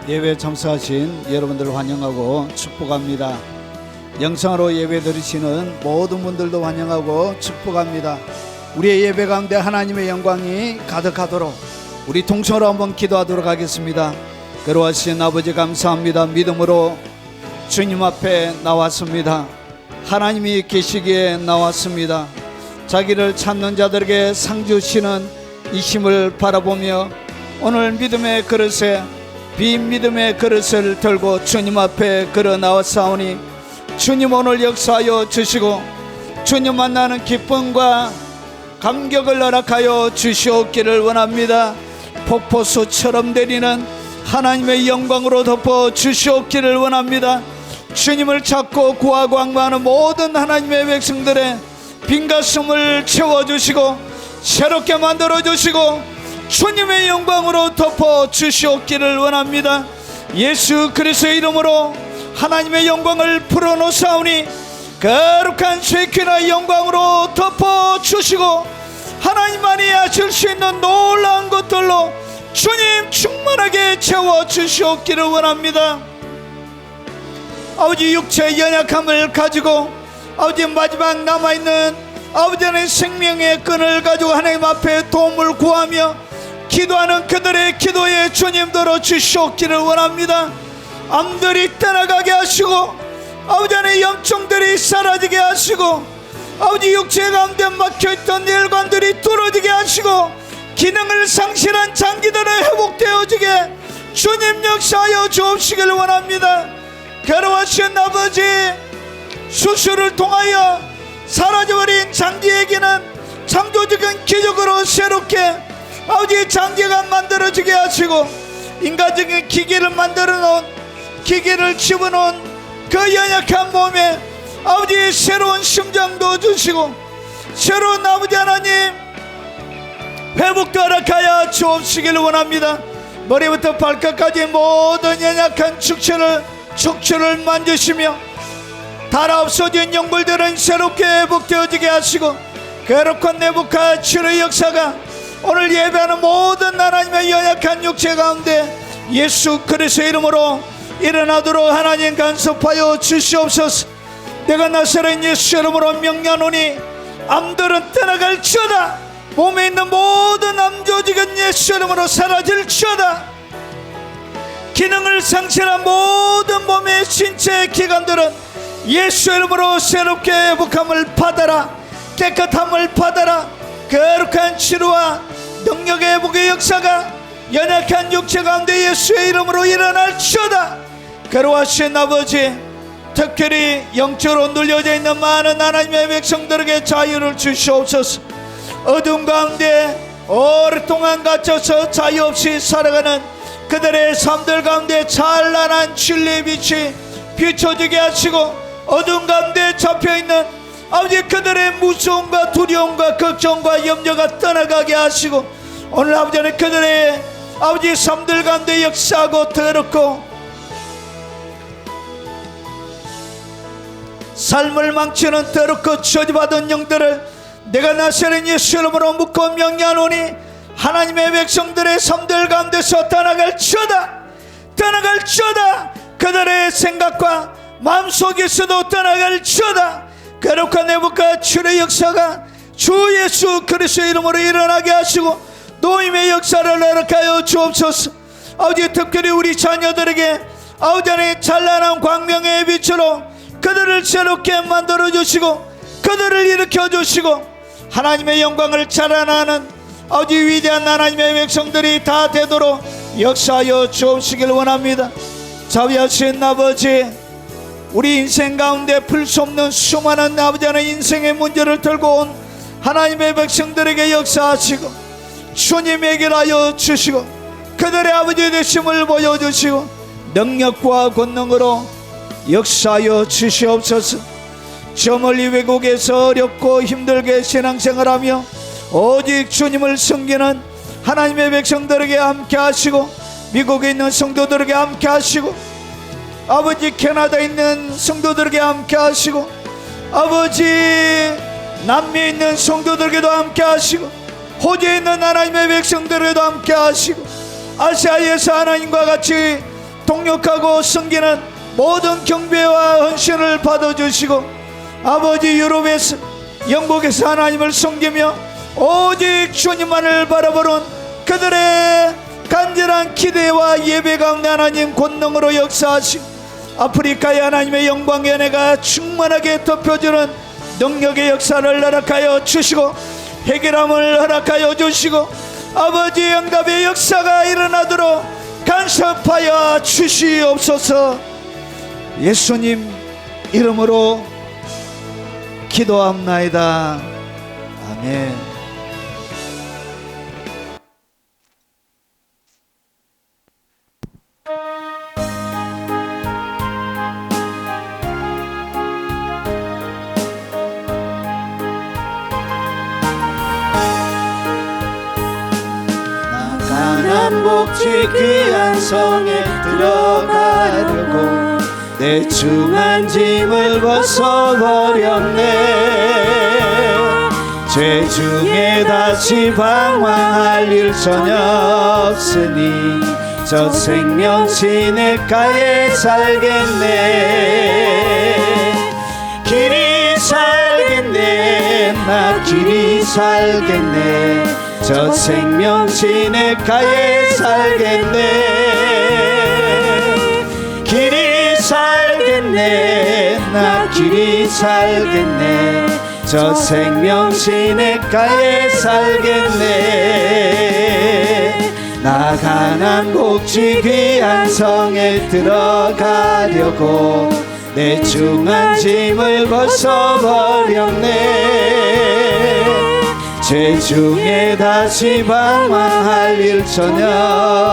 예배 참석하신 여러분들을 환영하고 축복합니다. 영상으로 예배 드리시는 모든 분들도 환영하고 축복합니다. 우리의 예배 가운데 하나님의 영광이 가득하도록 우리 통성으로 한번 기도하도록 하겠습니다. 거룩하신 아버지 감사합니다. 믿음으로 주님 앞에 나왔습니다. 하나님이 계시기에 나왔습니다. 자기를 찾는 자들에게 상 주시는 이 힘을 바라보며 오늘 믿음의 그릇에 빈 믿음의 그릇을 들고 주님 앞에 걸어 나왔사오니 주님 오늘 역사하여 주시고 주님 만나는 기쁨과 감격을 허락하여 주시옵기를 원합니다. 폭포수처럼 내리는 하나님의 영광으로 덮어 주시옵기를 원합니다. 주님을 찾고 구하고 항구하는 모든 하나님의 백성들의 빈 가슴을 채워주시고 새롭게 만들어주시고 주님의 영광으로 덮어 주시옵기를 원합니다. 예수 그리스도의 이름으로 하나님의 영광을 풀어놓사오니 거룩한 쉐키나 영광으로 덮어 주시고 하나님만이 하실 수 있는 놀라운 것들로 주님 충만하게 채워 주시옵기를 원합니다. 아버지 육체의 연약함을 가지고 아버지 마지막 남아있는 아버지의 생명의 끈을 가지고 하나님 앞에 도움을 구하며 기도하는 그들의 기도에 주님 들어 주시옵기를 원합니다. 암들이 떠나가게 하시고 아버지 안에 염증들이 사라지게 하시고 아버지 육체 가운데 막혀있던 혈관들이 뚫어지게 하시고 기능을 상실한 장기들은 회복되어지게 주님 역사하여 주옵시기를 원합니다. 괴로워하신 아버지 수술을 통하여 사라져버린 장기에게는 창조적인 기적으로 새롭게 아버지 장기가 만들어지게 하시고 인간적인 기계를 만들어 놓은 기계를 집어넣은 그 연약한 몸에 아버지 새로운 심장도 주시고 새로운 아버지 하나님 회복도 허락하여 주옵시기를 원합니다. 머리부터 발끝까지 모든 연약한 척추를 만지시며 달아 없어진 영골들은 새롭게 회복되어지게 하시고 괴롭고 내복한 치료의 역사가 오늘 예배하는 모든 하나님의 연약한 육체 가운데 예수 그리스도의 이름으로 일어나도록 하나님 간섭하여 주시옵소서. 내가 나사렛 예수 이름으로 명령하노니 암들은 떠나갈지어다. 몸에 있는 모든 암 조직은 예수 이름으로 사라질지어다. 기능을 상실한 모든 몸의 신체 기관들은 예수 이름으로 새롭게 회복함을 받아라. 깨끗함을 받아라. 거룩한 치료와 능력의 회복의 역사가 연약한 육체 가운데 예수의 이름으로 일어날지어다. 거룩하신 아버지, 특별히 영적으로 눌려져 있는 많은 하나님의 백성들에게 자유를 주시옵소서. 어둠 가운데 오랫동안 갇혀서 자유 없이 살아가는 그들의 삶들 가운데 찬란한 진리의 빛이 비춰지게 하시고 어둠 가운데 잡혀있는 아버지 그들의 무서움과 두려움과 걱정과 염려가 떠나가게 하시고 오늘 아버지는 그들의 아버지 삶들 가운데 역사하고 더럽고 삶을 망치는 더럽고 저주받은 영들을 내가 나사렛 예수 이름으로 묶어 명령하노니 하나님의 백성들의 삶들 가운데서 떠나갈지어다. 떠나갈지어다. 그들의 생각과 마음속에서도 떠나갈지어다. 거룩한 회복과 치료의 역사가 주 예수 그리스도의 이름으로 일어나게 하시고 노임의 역사를 허락하여 주옵소서. 아버지 특별히 우리 자녀들에게 아버지 안에 찬란한 광명의 빛으로 그들을 새롭게 만들어주시고 그들을 일으켜주시고 하나님의 영광을 자라나는 아버지 위대한 하나님의 백성들이 다 되도록 역사하여 주옵시길 원합니다. 자비하신 아버지, 우리 인생 가운데 풀 수 없는 수많은 아버지 하나님 인생의 문제를 들고 온 하나님의 백성들에게 역사하시고 주님 해결하여 주시고 그들의 아버지 되심을 보여주시고 능력과 권능으로 역사하여 주시옵소서. 저 멀리 외국에서 어렵고 힘들게 신앙생활하며 오직 주님을 섬기는 하나님의 백성들에게 함께 하시고 미국에 있는 성도들에게 함께 하시고 아버지 캐나다에 있는 성도들에게 함께 하시고 아버지 남미에 있는 성도들에게도 함께 하시고 호주에 있는 하나님의 백성들에게도 함께 하시고 아시아에서 하나님과 같이 동역하고 섬기는 모든 경배와 헌신을 받아주시고 아버지 유럽에서 영국에서 하나님을 섬기며 오직 주님만을 바라보는 그들의 간절한 기대와 예배 가운데 하나님 권능으로 역사하시고 아프리카의 하나님의 영광의 은혜가 충만하게 덮여주는 능력의 역사를 허락하여 주시고 해결함을 허락하여 주시고 아버지 응답의 역사가 일어나도록 간섭하여 주시옵소서. 예수님 이름으로 기도합나이다. 아멘. 복지 귀한 성에 들어가려고 내 중한 짐을 벗어버렸네. 죄 중에 다시 방황할 일 전혀 없으니 저 생명 시냇가에 살겠네. 길이 살겠네. 나 길이 살겠네. 저 생명 시냇가에 살겠네. 길이 살겠네. 나 길이 살겠네. 저 생명 시냇가에 살겠네. 나 가난 복지 귀한 성에 들어가려고 내 중한 짐을 벗어버렸네. 죄 중에 다시 방황할 일 전혀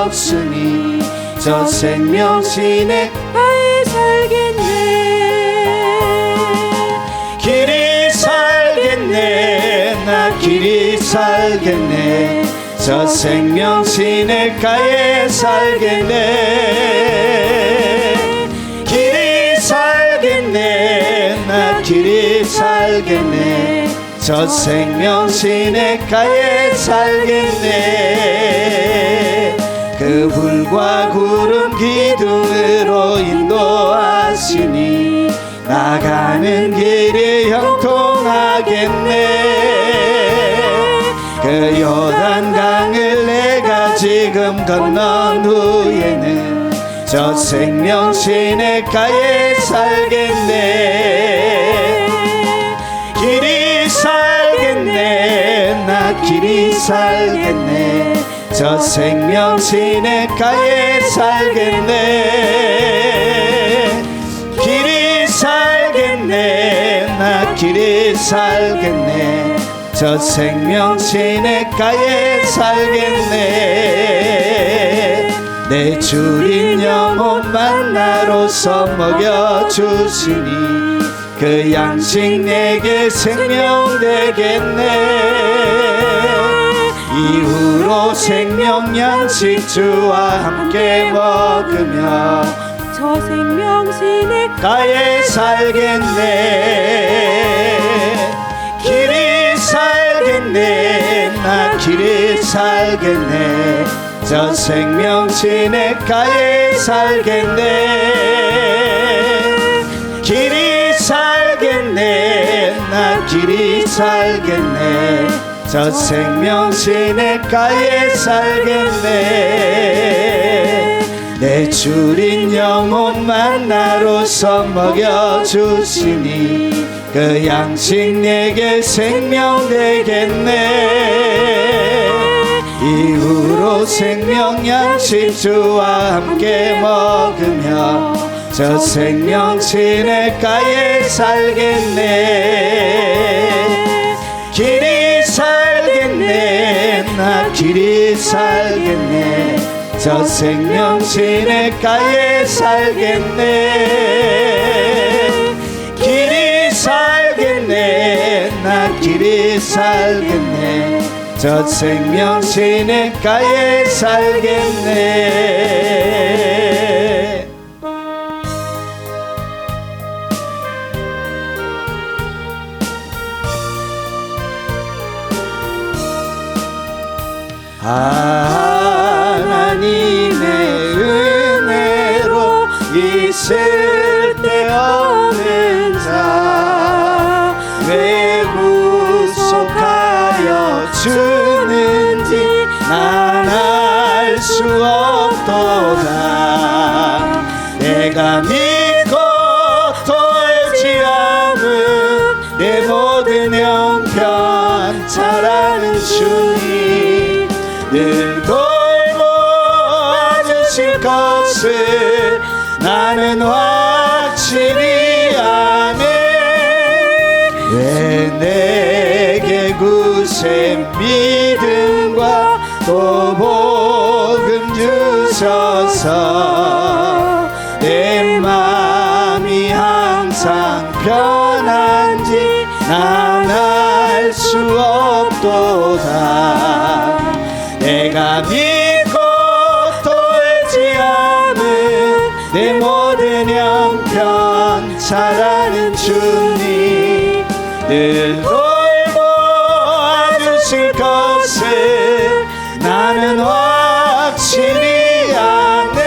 없으니 저 생명 시냇가에 살겠네. 길이 살겠네. 나 길이 살겠네. 저 생명 시냇가에 살겠네. 길이 살겠네. 나 길이 살겠네. 저 생명 시냇가에 살겠네. 그 불과 구름 기둥으로 인도하시니 나가는 길이 형통하겠네. 그 요단강을 내가 지금 건넌 후에는 저 생명 시냇가에 살겠네. 길이 살겠네. 나 길이 살겠네. 저 생명 시냇가에 살겠네. 길이 살겠네. 나 길이 살겠네. 저 생명 시냇가에 살겠네. 내 주린 영혼 만나로서 먹여주시니 그 양식 내게 생명 되겠네. 이후로 생명 양식 주와 함께 먹으며 저 생명 시냇가에 살겠네. 길이 살겠네. 나 길이 살겠네. 저 생명 시냇가에 살겠네. 길이 살겠네. 나 길이 살겠네. 저 생명 시냇가에 살겠네. 내 주린 영혼 만나로서 먹여주시니 그 양식 내게 생명 되겠네. 이후로 생명 양식 주와 함께 먹으며 저 생명 시냇가에 살겠네. 길이 살겠네. 나 길이 살겠네. 저 생명 시냇가에 살겠네. 길이 살겠네. 나 길이 살겠네. 저 생명 시냇가에 살겠네. 하나님의 은혜로 쓸데없는 자 왜 구속하여 주는지 난 알 수 없도다. 내가 믿고 또 의지함은 내 모든 형편 잘 아는 주님 늘 돌보아주실 것을 나는 확실히 아네. 왜 내게 구세 믿음과 또 복음 주셔서 내 맘이 항상 편한지 난 알 수 없도다. 내가 믿고 또 의지함은 내 모든 형편 잘 아는 주님 늘 돌보아주실 것을 나는 확실히 아네.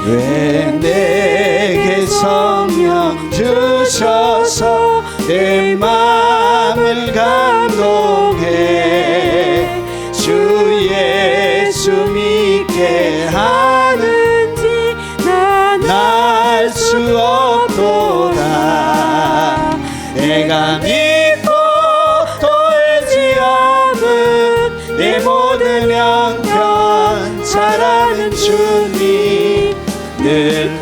왜 내게 성령 주셔서 내 마음을 감동해 주 예수 믿게 하는지 난 알 수 없도다. 내가 믿고 또 의지함은 내 모든 형편 잘 아는 주님 늘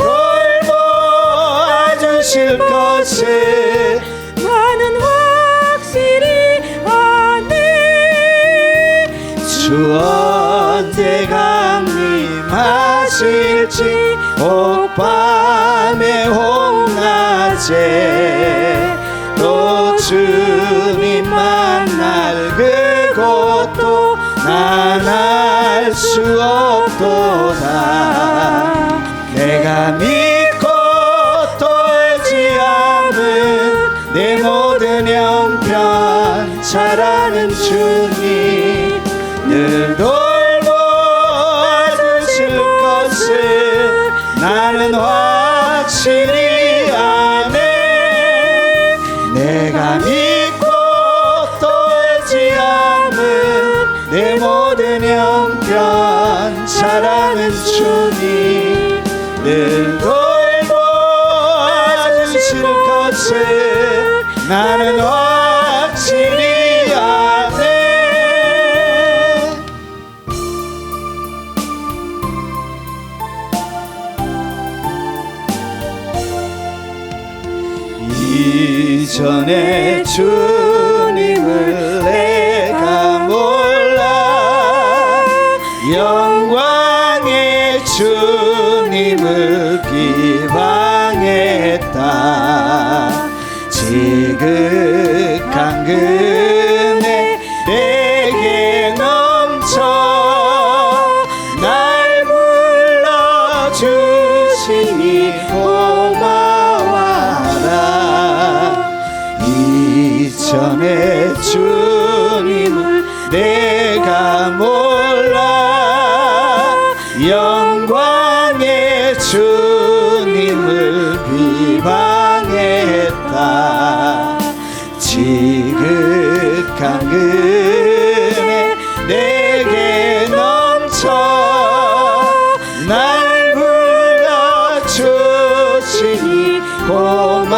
돌보아주실 것을 나는 확실히 아네. 주 언제 강림하실지 옥밤에 홍낮에 또 주님 만날 그곳도 난 알 수 없도다. 내가 믿고 또 의지함은 내 모든 형편 잘 아는 주님 늘 돌보아주실 것을 나는 확실히 아네. 내가 믿고 또 의지함은 내 모든 형편 잘 아는 주님 늘 돌보아주실 것을 나는 확실히 아네. 이전에 주님을 내가 몰라 영광의 주님을 비방했다. 지극한 은혜 내게 넘쳐 날 불러주시니 고마워하라. 이전에 주님을 내가 몰라 영광의 주님을 비방했다. 지극한 은혜 내게 넘쳐 날 불러주시니 고마워하라.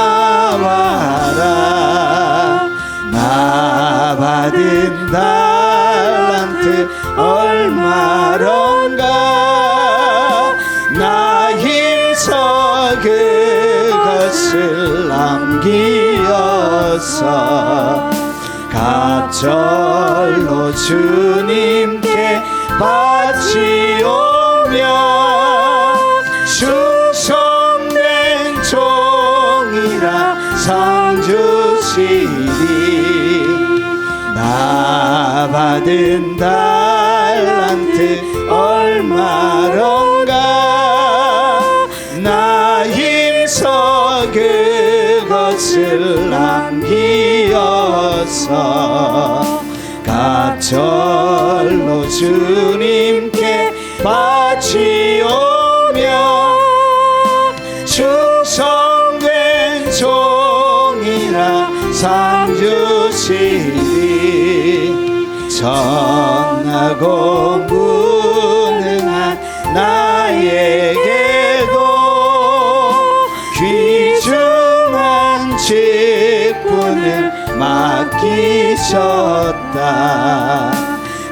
나 받은 달란트 얼마론가 나 힘써 그것을 남기어서 갑절로 주님께 바치오며 충성된 종이라 상 주시리. 나 받은 달란트 얼마론가 나 힘써 그것을 남기어서 갑절로 주님께 바치오며 선하고 무능한 나에게도 귀중한 직분을 맡기셨다.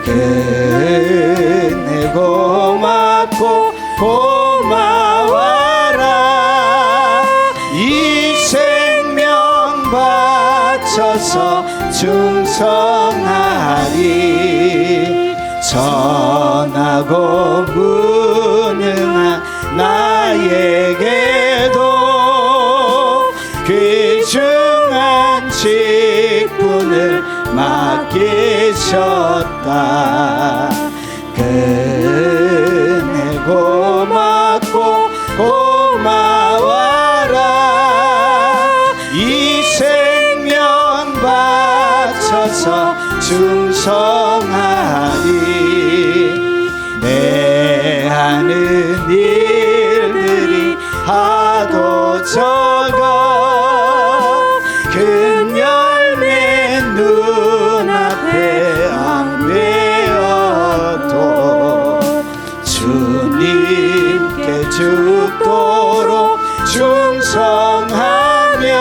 은혜 고맙고 고마워라. 이 생명 바쳐서 충성하리. 선하고 무능한 나에게도 귀중한 직분을 맡기셨다. 은혜 고맙고 고마워라. 이 생명 바쳐서 충성하리. 내 하는 일들이 하도 적어 큰 열매 눈앞에 안 되어도 주님께 죽도록 충성하면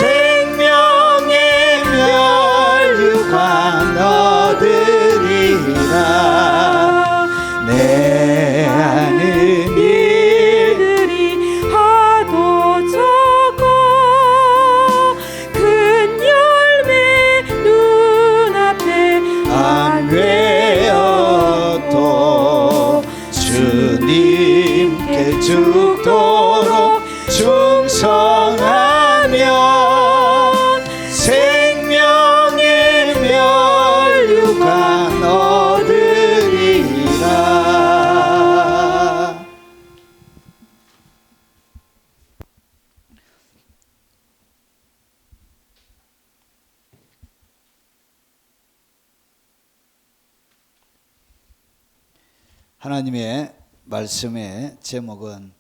생명의 멸류관 얻으리라. 내 하는 일들이 하도 적어 큰 열매 눈앞에 안 되어도 주님께 죽도록 충성하면 생명의 멸류관 얻으리라. 하나님의 말씀의 제목은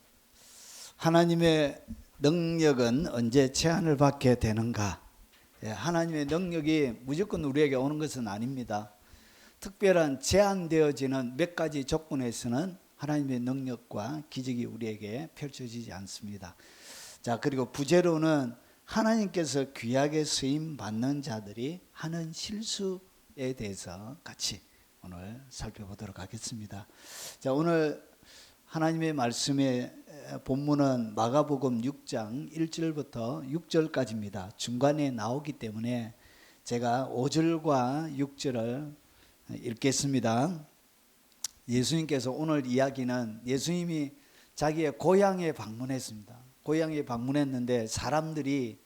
하나님의 능력은 언제 제한을 받게 되는가? 하나님의 능력이 무조건 우리에게 오는 것은 아닙니다. 특별한 제한되어지는 몇 가지 조건에서는 하나님의 능력과 기적이 우리에게 펼쳐지지 않습니다. 자, 그리고 부제로는 하나님께서 귀하게 쓰임 받는 자들이 하는 실수에 대해서 같이 오늘 살펴보도록 하겠습니다. 자, 오늘 하나님의 말씀의 본문은 마가복음 6장 1절부터 6절까지입니다. 중간에 나오기 때문에 제가 5절과 6절을 읽겠습니다. 예수님께서 오늘 이야기는 예수님이 자기의 고향에 방문했습니다. 고향에 방문했는데 사람들이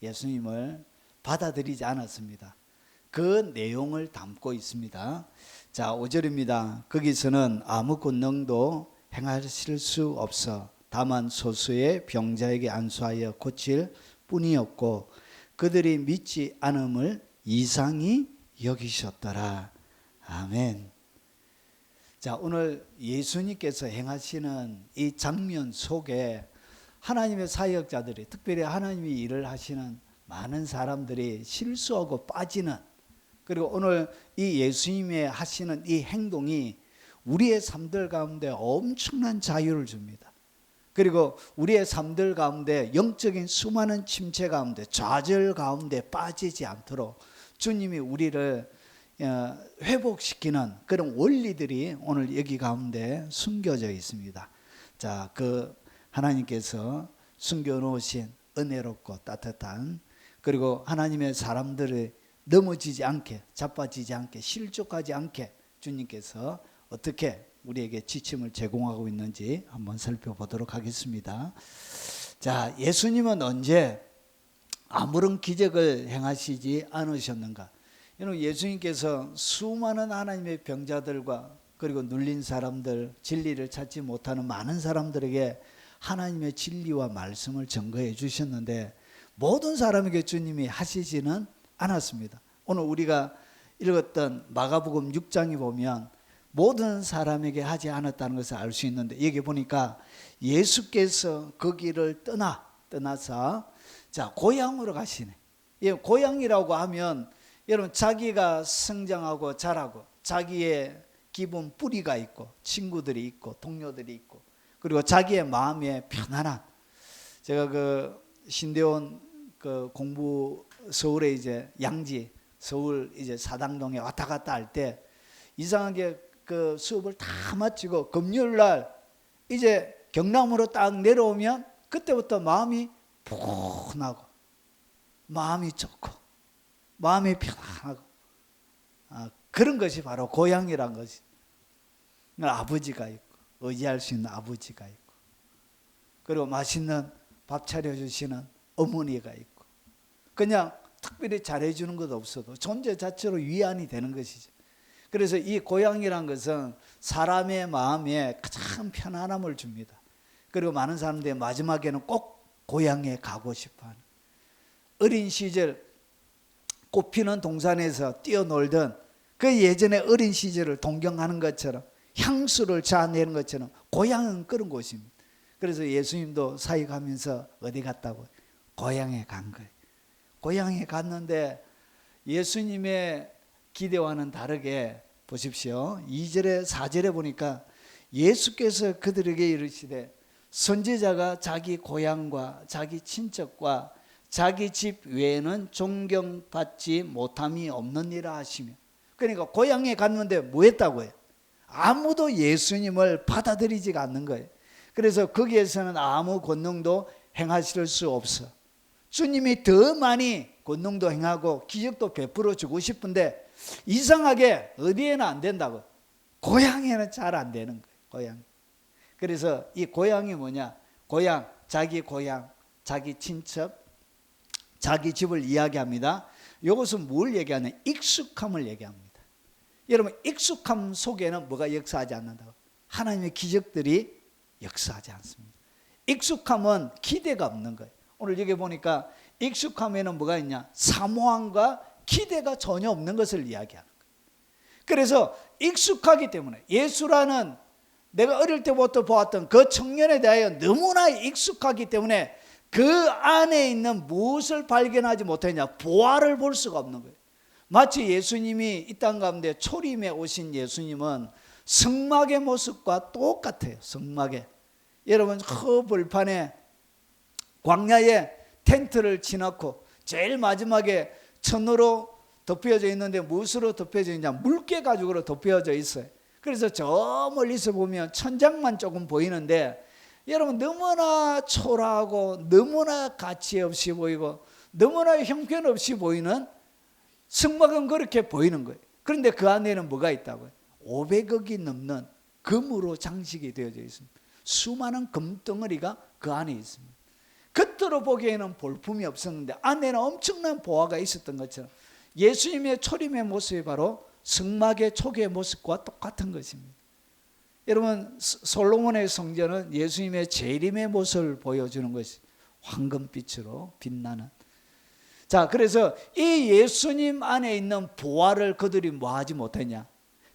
예수님을 받아들이지 않았습니다. 그 내용을 담고 있습니다. 자, 5절입니다. 거기서는 아무 권능도 행하실 수 없어 다만 소수의 병자에게 안수하여 고칠 뿐이었고 그들이 믿지 않음을 이상히 여기셨더라. 아멘. 자, 오늘 예수님께서 행하시는 이 장면 속에 하나님의 사역자들이, 특별히 하나님이 일을 하시는 많은 사람들이 실수하고 빠지는, 그리고 오늘 이 예수님의 하시는 이 행동이 우리의 삶들 가운데 엄청난 자유를 줍니다. 그리고 우리의 삶들 가운데 영적인 수많은 침체 가운데, 좌절 가운데 빠지지 않도록 주님이 우리를 회복시키는 그런 원리들이 오늘 여기 가운데 숨겨져 있습니다. 자, 그 하나님께서 숨겨놓으신 은혜롭고 따뜻한, 그리고 하나님의 사람들을 넘어지지 않게, 자빠지지 않게, 실족하지 않게 주님께서 어떻게 우리에게 지침을 제공하고 있는지 한번 살펴보도록 하겠습니다. 자, 예수님은 언제 아무런 기적을 행하시지 않으셨는가? 여러분, 예수님께서 수많은 하나님의 병자들과 그리고 눌린 사람들, 진리를 찾지 못하는 많은 사람들에게 하나님의 진리와 말씀을 증거해 주셨는데 모든 사람에게 주님이 하시지는 않았습니다. 오늘 우리가 읽었던 마가복음 6장에 보면 모든 사람에게 하지 않았다는 것을 알 수 있는데, 여기 보니까 예수께서 거기를 떠나서 자, 고향으로 가시네. 예, 고향이라고 하면 여러분 자기가 성장하고 자라고 자기의 기본 뿌리가 있고 친구들이 있고 동료들이 있고 그리고 자기의 마음에 편안한 제가 그 신대원 그 공부 서울에 이제 양지 서울 이제 사당동에 왔다 갔다 할 때 이상하게 그 수업을 다 마치고 금요일 날 이제 경남으로 딱 내려오면 그때부터 마음이 푸근하고 마음이 좋고 마음이 편안하고 그런 것이 바로 고향이란 것이 아버지가 있고 의지할 수 있는 아버지가 있고 그리고 맛있는 밥 차려주시는 어머니가 있고 그냥 특별히 잘해주는 것 없어도 존재 자체로 위안이 되는 것이죠. 그래서 이 고향이란 것은 사람의 마음에 가장 편안함을 줍니다. 그리고 많은 사람들이 마지막에는 꼭 고향에 가고 싶어하는 어린 시절 꽃피는 동산에서 뛰어놀던 그 예전의 어린 시절을 동경하는 것처럼 향수를 자아내는 것처럼 고향은 그런 곳입니다. 그래서 예수님도 사역하면서 어디 갔다고? 고향에 간 거예요. 고향에 갔는데 예수님의 기대와는 다르게 보십시오. 2절에 4절에 보니까 예수께서 그들에게 이르시되 선지자가 자기 고향과 자기 친척과 자기 집 외에는 존경받지 못함이 없느니라 하시며 그러니까 고향에 갔는데 뭐 했다고요? 아무도 예수님을 받아들이지가 않는 거예요. 그래서 거기에서는 아무 권능도 행하실 수 없어. 주님이 더 많이 권능도 행하고 기적도 베풀어 주고 싶은데 이상하게 어디에는 안 된다고. 고향에는 잘 안 되는 거예요. 고향. 그래서 이 고향이 뭐냐? 고향, 자기 친척, 자기 집을 이야기합니다. 이것은 뭘 얘기하냐? 익숙함을 얘기합니다. 여러분 익숙함 속에는 뭐가 역사하지 않는다고? 하나님의 기적들이 역사하지 않습니다. 익숙함은 기대가 없는 거예요. 오늘 여기 보니까 익숙함에는 뭐가 있냐? 사모함과 기대가 전혀 없는 것을 이야기하는 거예요. 그래서 익숙하기 때문에 예수라는 내가 어릴 때부터 보았던 그 청년에 대하여 너무나 익숙하기 때문에 그 안에 있는 무엇을 발견하지 못했냐? 보화를 볼 수가 없는 거예요. 마치 예수님이 이 땅 가운데 초림에 오신 예수님은 성막의 모습과 똑같아요. 성막에. 여러분 허벌판에 광야에 텐트를 치놓고 제일 마지막에 천으로 덮여져 있는데 무엇으로 덮여져 있냐? 물개 가죽으로 덮여져 있어요. 그래서 저 멀리서 보면 천장만 조금 보이는데 여러분 너무나 초라하고 너무나 가치 없이 보이고 너무나 형편없이 보이는 성막은 그렇게 보이는 거예요. 그런데 그 안에는 뭐가 있다고요? 500억이 넘는 금으로 장식이 되어져 있습니다. 수많은 금덩어리가 그 안에 있습니다. 겉으로 보기에는 볼품이 없었는데 안에는 엄청난 보화가 있었던 것처럼 예수님의 초림의 모습이 바로 성막의 초기의 모습과 똑같은 것입니다. 여러분 솔로몬의 성전은 예수님의 재림의 모습을 보여주는 것이 황금빛으로 빛나는. 자, 그래서 이 예수님 안에 있는 보화를 그들이 뭐하지 못했냐?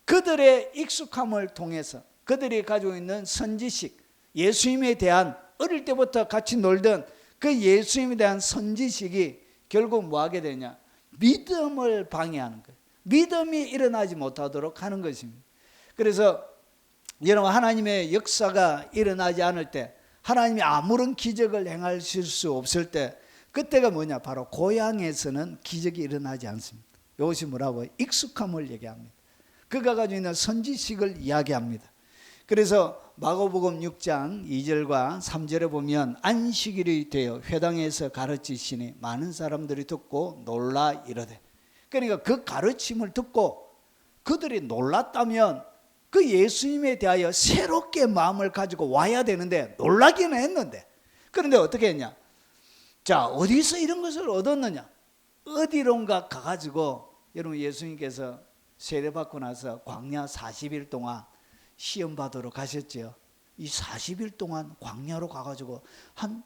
그들의 익숙함을 통해서 그들이 가지고 있는 선지식, 예수님에 대한 어릴 때부터 같이 놀던 그 예수님에 대한 선지식이 결국 뭐하게 되냐? 믿음을 방해하는 거예요. 믿음이 일어나지 못하도록 하는 것입니다. 그래서 여러분 하나님의 역사가 일어나지 않을 때, 하나님이 아무런 기적을 행하실 수 없을 때, 그때가 뭐냐? 바로 고향에서는 기적이 일어나지 않습니다. 이것이 뭐라고요? 익숙함을 얘기합니다. 그가 가지고 있는 선지식을 이야기합니다. 그래서 마가복음 6장 2절과 3절에 보면 안식일이 되어 회당에서 가르치시니 많은 사람들이 듣고 놀라 이르되. 그러니까 그 가르침을 듣고 그들이 놀랐다면 그 예수님에 대하여 새롭게 마음을 가지고 와야 되는데 놀라기는 했는데, 그런데 어떻게 했냐? 자, 어디서 이런 것을 얻었느냐? 어디론가 가가지고, 여러분 예수님께서 세례받고 나서 광야 40일 동안 시험 받으러 가셨죠. 이 40일 동안 광야로 가가지고 한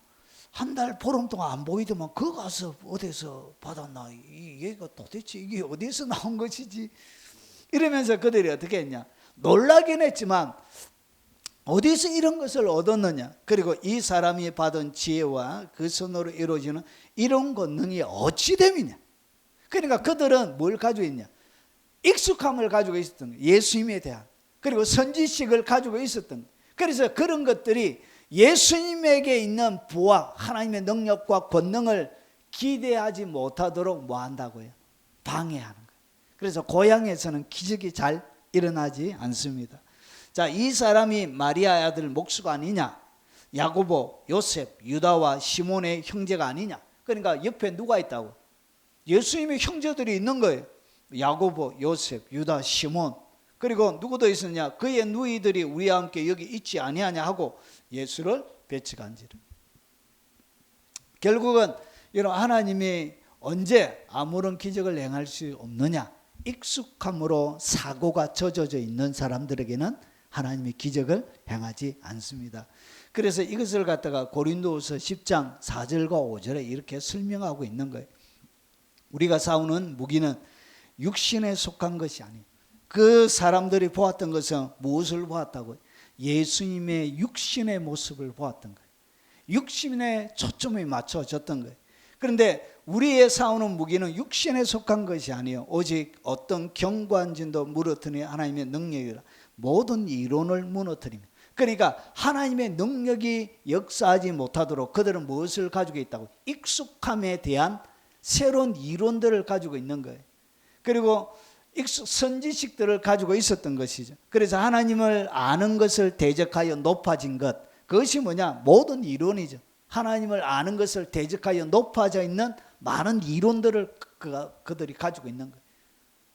달 보름 동안 안 보이더만 그 가서 어디서 받았나? 얘가 도대체 이게 어디서 나온 것이지? 이러면서 그들이 어떻게 했냐? 놀라긴 했지만 어디서 이런 것을 얻었느냐? 그리고 이 사람이 받은 지혜와 그 손으로 이루어지는 이런 권능이 어찌 됨이냐? 그러니까 그들은 뭘 가지고 있냐? 익숙함을 가지고 있었던 거예요. 예수님에 대한. 그리고 선지식을 가지고 있었던 거예요. 그래서 그런 것들이 예수님에게 있는 부와 하나님의 능력과 권능을 기대하지 못하도록 뭐 한다고요? 방해하는 거예요. 그래서 고향에서는 기적이 잘 일어나지 않습니다. 자, 이 사람이 마리아의 아들 목수가 아니냐? 야고보, 요셉, 유다와 시몬의 형제가 아니냐? 그러니까 옆에 누가 있다고? 예수님의 형제들이 있는 거예요. 야고보, 요셉, 유다, 시몬. 그리고 누구도 있었냐? 그의 누이들이 우리와 함께 여기 있지 아니하냐 하고 예수를 배척한지라. 결국은 여러분, 하나님이 언제 아무런 기적을 행할 수 없느냐? 익숙함으로 사고가 젖어져 있는 사람들에게는 하나님이 기적을 행하지 않습니다. 그래서 이것을 갖다가 고린도후서 10장 4절과 5절에 이렇게 설명하고 있는 거예요. 우리가 싸우는 무기는 육신에 속한 것이 아니에요. 그 사람들이 보았던 것은 무엇을 보았다고요? 예수님의 육신의 모습을 보았던 거예요. 육신에 초점이 맞춰졌던 거예요. 그런데 우리의 싸우는 무기는 육신에 속한 것이 아니에요. 오직 어떤 경관진도 무너뜨리니 하나님의 능력이라. 모든 이론을 무너뜨리며. 그러니까 하나님의 능력이 역사하지 못하도록 그들은 무엇을 가지고 있다고? 익숙함에 대한 새로운 이론들을 가지고 있는 거예요. 그리고 선지식들을 가지고 있었던 것이죠. 그래서 하나님을 아는 것을 대적하여 높아진 것, 그것이 뭐냐? 모든 이론이죠. 하나님을 아는 것을 대적하여 높아져 있는 많은 이론들을 그들이 가지고 있는 거예요.